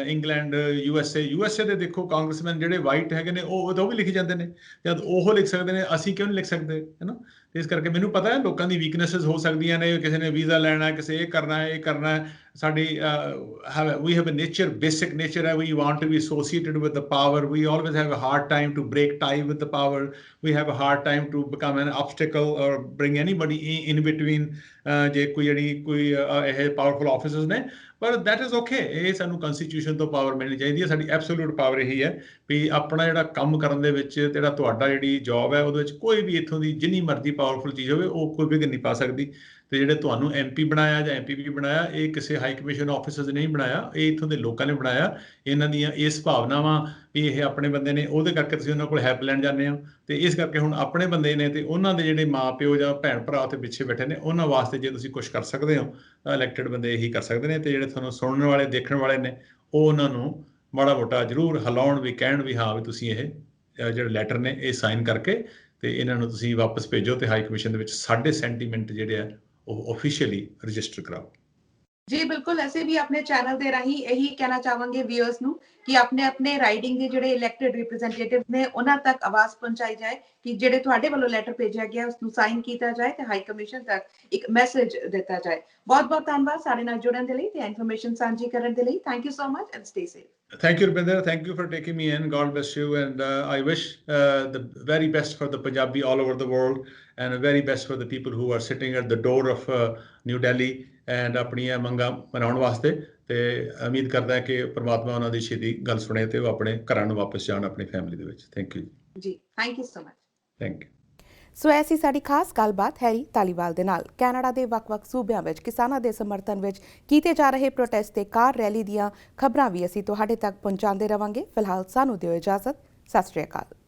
ਇੰਗਲੈਂਡ, USA ਦੇ ਦੇਖੋ ਕਾਂਗਰਸਮੈਨ ਜਿਹੜੇ ਵਾਈਟ ਹੈਗੇ ਨੇ ਉਹ ਵੀ ਲਿਖੀ ਜਾਂਦੇ ਨੇ। ਜਦ ਉਹ ਲਿਖ ਸਕਦੇ ਨੇ, ਅਸੀਂ ਕਿਉਂ ਨਹੀਂ ਲਿਖ ਸਕਦੇ, ਹੈ ਨਾ। ਇਸ ਕਰਕੇ ਮੈਨੂੰ ਪਤਾ ਹੈ ਲੋਕਾਂ ਦੀ ਵੀਕਨੈਸਿਸ ਹੋ ਸਕਦੀਆਂ ਨੇ, ਕਿਸੇ ਨੇ ਵੀਜ਼ਾ ਲੈਣਾ, ਕਿਸੇ ਇਹ ਕਰਨਾ ਹੈ। ਸਾਡੀ we have a nature, basic nature ਹੈ, we want to be associated with the power, we always have a hard time to break tie with the power, we have a hard time to become an obstacle or bring anybody in between ਜੇ ਕੋਈ ਇਹ powerful officers ਨੇ। ਪਰ that is okay, ਇਹ ਸਾਨੂੰ constitution ਤੋਂ power ਮਿਲਣੀ ਚਾਹੀਦੀ ਹੈ। ਸਾਡੀ ਐਬਸੋਲੂਟ ਪਾਵਰ ਇਹੀ ਹੈ ਵੀ ਆਪਣਾ ਜਿਹੜਾ ਕੰਮ ਕਰਨ ਦੇ ਵਿੱਚ, ਜਿਹੜਾ ਤੁਹਾਡਾ ਜਿਹੜੀ ਜੌਬ ਹੈ ਉਹਦੇ ਵਿੱਚ ਕੋਈ ਵੀ ਇੱਥੋਂ ਦੀ ਜਿੰਨੀ ਮਰਜ਼ੀ ਪਾਵਰਫੁਲ ਚੀਜ਼ ਹੋਵੇ ਉਹ ਕੋਈ ਵਿਘਨ ਨਹੀਂ ਪਾ ਸਕਦੀ। ਤੇ ਜਿਹੜੇ ਤੁਹਾਨੂੰ MP ਬਣਾਇਆ ਜਾਂ MPP ਬਣਾਇਆ, ਇਹ ਕਿਸੇ ਹਾਈ ਕਮਿਸ਼ਨ ਆਫਿਸਰਸ ਨੇ ਨਹੀਂ ਬਣਾਇਆ, ਇਹ ਇੱਥੋਂ ਦੇ ਲੋਕਾਂ ਨੇ ਬਣਾਇਆ। ਇਹਨਾਂ ਦੀਆਂ ਇਸ ਭਾਵਨਾਵਾਂ ਵੀ ਇਹ ਆਪਣੇ ਬੰਦੇ ਨੇ, ਉਹਦੇ ਕਰਕੇ ਤੁਸੀਂ ਉਹਨਾਂ ਕੋਲ ਹੈਲਪ ਲੈਣ ਜਾਂਦੇ ਹੋ। ਤੇ ਇਸ ਕਰਕੇ ਹੁਣ ਆਪਣੇ ਬੰਦੇ ਨੇ ਤੇ ਉਹਨਾਂ ਦੇ ਜਿਹੜੇ ਮਾਂ ਪਿਓ ਜਾਂ ਭੈਣ ਭਰਾ ਉੱਥੇ ਪਿੱਛੇ ਬੈਠੇ ਨੇ, ਉਹਨਾਂ ਵਾਸਤੇ ਜੇ ਤੁਸੀਂ ਕੁਝ ਕਰ ਸਕਦੇ ਹੋ ਤਾਂ ਇਲੈਕਟਡ ਬੰਦੇ ਇਹੀ ਕਰ ਸਕਦੇ ਨੇ। ਤੇ ਜਿਹੜੇ ਤੁਹਾਨੂੰ ਸੁਣਨ ਵਾਲੇ, ਦੇਖਣ ਵਾਲੇ ਨੇ, ਉਹ ਉਹਨਾਂ ਨੂੰ ਮਾੜਾ ਮੋਟਾ ਜ਼ਰੂਰ ਹਿਲਾਉਣ ਵੀ, ਕਹਿਣ ਵੀ ਹਾਂ ਵੀ ਤੁਸੀਂ ਇਹ ਜਿਹੜੇ ਲੈਟਰ ਨੇ ਇਹ ਸਾਈਨ ਕਰਕੇ ਤੇ ਇਹਨਾਂ ਨੂੰ ਤੁਸੀਂ ਵਾਪਸ ਭੇਜੋ ਤੇ ਹਾਈ ਕਮਿਸ਼ਨ ਦੇ ਵਿੱਚ ਸਾਡੇ ਸੈਂਟੀਮੈਂਟ ਜਿਹੜੇ ਆ ਉਹ ਆਫੀਸ਼ੀਅਲੀ ਰਜਿਸਟਰ ਕਰਾਓ। ਜੀ ਬਿਲਕੁਲ, ਅਸੀਂ ਵੀ ਆਪਣੇ ਚੈਨਲ ਦੇ ਰਾਹੀਂ ਇਹੀ ਕਹਿਣਾ ਚਾਹਾਂਗੇ ਵਿਊਅਰਸ ਨੂੰ ਕਿ ਆਪਣੇ ਰਾਈਡਿੰਗ ਦੇ ਜਿਹੜੇ ਇਲੈਕਟਡ ਰਿਪਰੈਜ਼ੈਂਟੇਟਿਵ ਨੇ ਉਹਨਾਂ ਤੱਕ ਆਵਾਜ਼ ਪਹੁੰਚਾਈ ਜਾਏ ਕਿ ਜਿਹੜੇ ਤੁਹਾਡੇ ਵੱਲੋਂ ਲੈਟਰ ਭੇਜਿਆ ਗਿਆ ਉਸ ਨੂੰ ਸਾਈਨ ਕੀਤਾ ਜਾਏ ਤੇ ਹਾਈ ਕਮਿਸ਼ਨ ਤੱਕ ਇੱਕ ਮੈਸੇਜ ਦਿੱਤਾ ਜਾਏ। ਬਹੁਤ ਬਹੁਤ ਧੰਨਵਾਦ ਸਾਡੇ ਨਾਲ ਜੁੜਨ ਦੇ ਲਈ ਤੇ ਇਨਫੋਰਮੇਸ਼ਨ ਸਾਂਝੀ ਕਰਨ ਦੇ ਲਈ। Thank you so much and stay safe. Thank you, Rupinder. Thank you for taking me in. God bless you. And I wish the very best for the Punjabi all over the world, and the very best for the people who are sitting at the door of New Delhi and ਆਪਣੀਆਂ ਮੰਗਾਂ ਮਨਾਉਣ ਵਾਸਤੇ। ਤੇ ਉਮੀਦ ਕਰਦਾ ਕਿ ਪਰਮਾਤਮਾ ਉਹਨਾਂ ਦੀ ਛੇਤੀ ਗੱਲ ਸੁਣੇ ਤੇ ਉਹ ਆਪਣੇ ਘਰਾਂ ਨੂੰ ਵਾਪਸ ਜਾਣ, ਆਪਣੀ ਫੈਮਿਲੀ ਦੇ ਵਿੱਚ। ਥੈਂਕ ਯੂ ਜੀ, thank you so much. Thank you. So ਐਸੀ ਸਾਡੀ ਖਾਸ ਗੱਲਬਾਤ ਹੈਰੀ ਧਾਲੀਵਾਲ ਦੇ ਨਾਲ। ਕੈਨੇਡਾ ਦੇ ਵੱਖ-ਵੱਖ ਸੂਬਿਆਂ ਵਿੱਚ ਕਿਸਾਨਾਂ ਦੇ ਸਮਰਥਨ ਵਿੱਚ ਕੀਤੇ ਜਾ ਰਹੇ ਪ੍ਰੋਟੈਸਟ ਤੇ ਕਾਰ ਰੈਲੀ ਦੀਆਂ ਖਬਰਾਂ ਵੀ ਅਸੀਂ ਤੁਹਾਡੇ ਤੱਕ ਪਹੁੰਚਾਉਂਦੇ ਰਵਾਂਗੇ। ਫਿਲਹਾਲ ਸਾਨੂੰ ਦਿਓ ਇਜਾਜ਼ਤ। ਸਤਿ ਸ਼੍ਰੀ ਅਕਾਲ।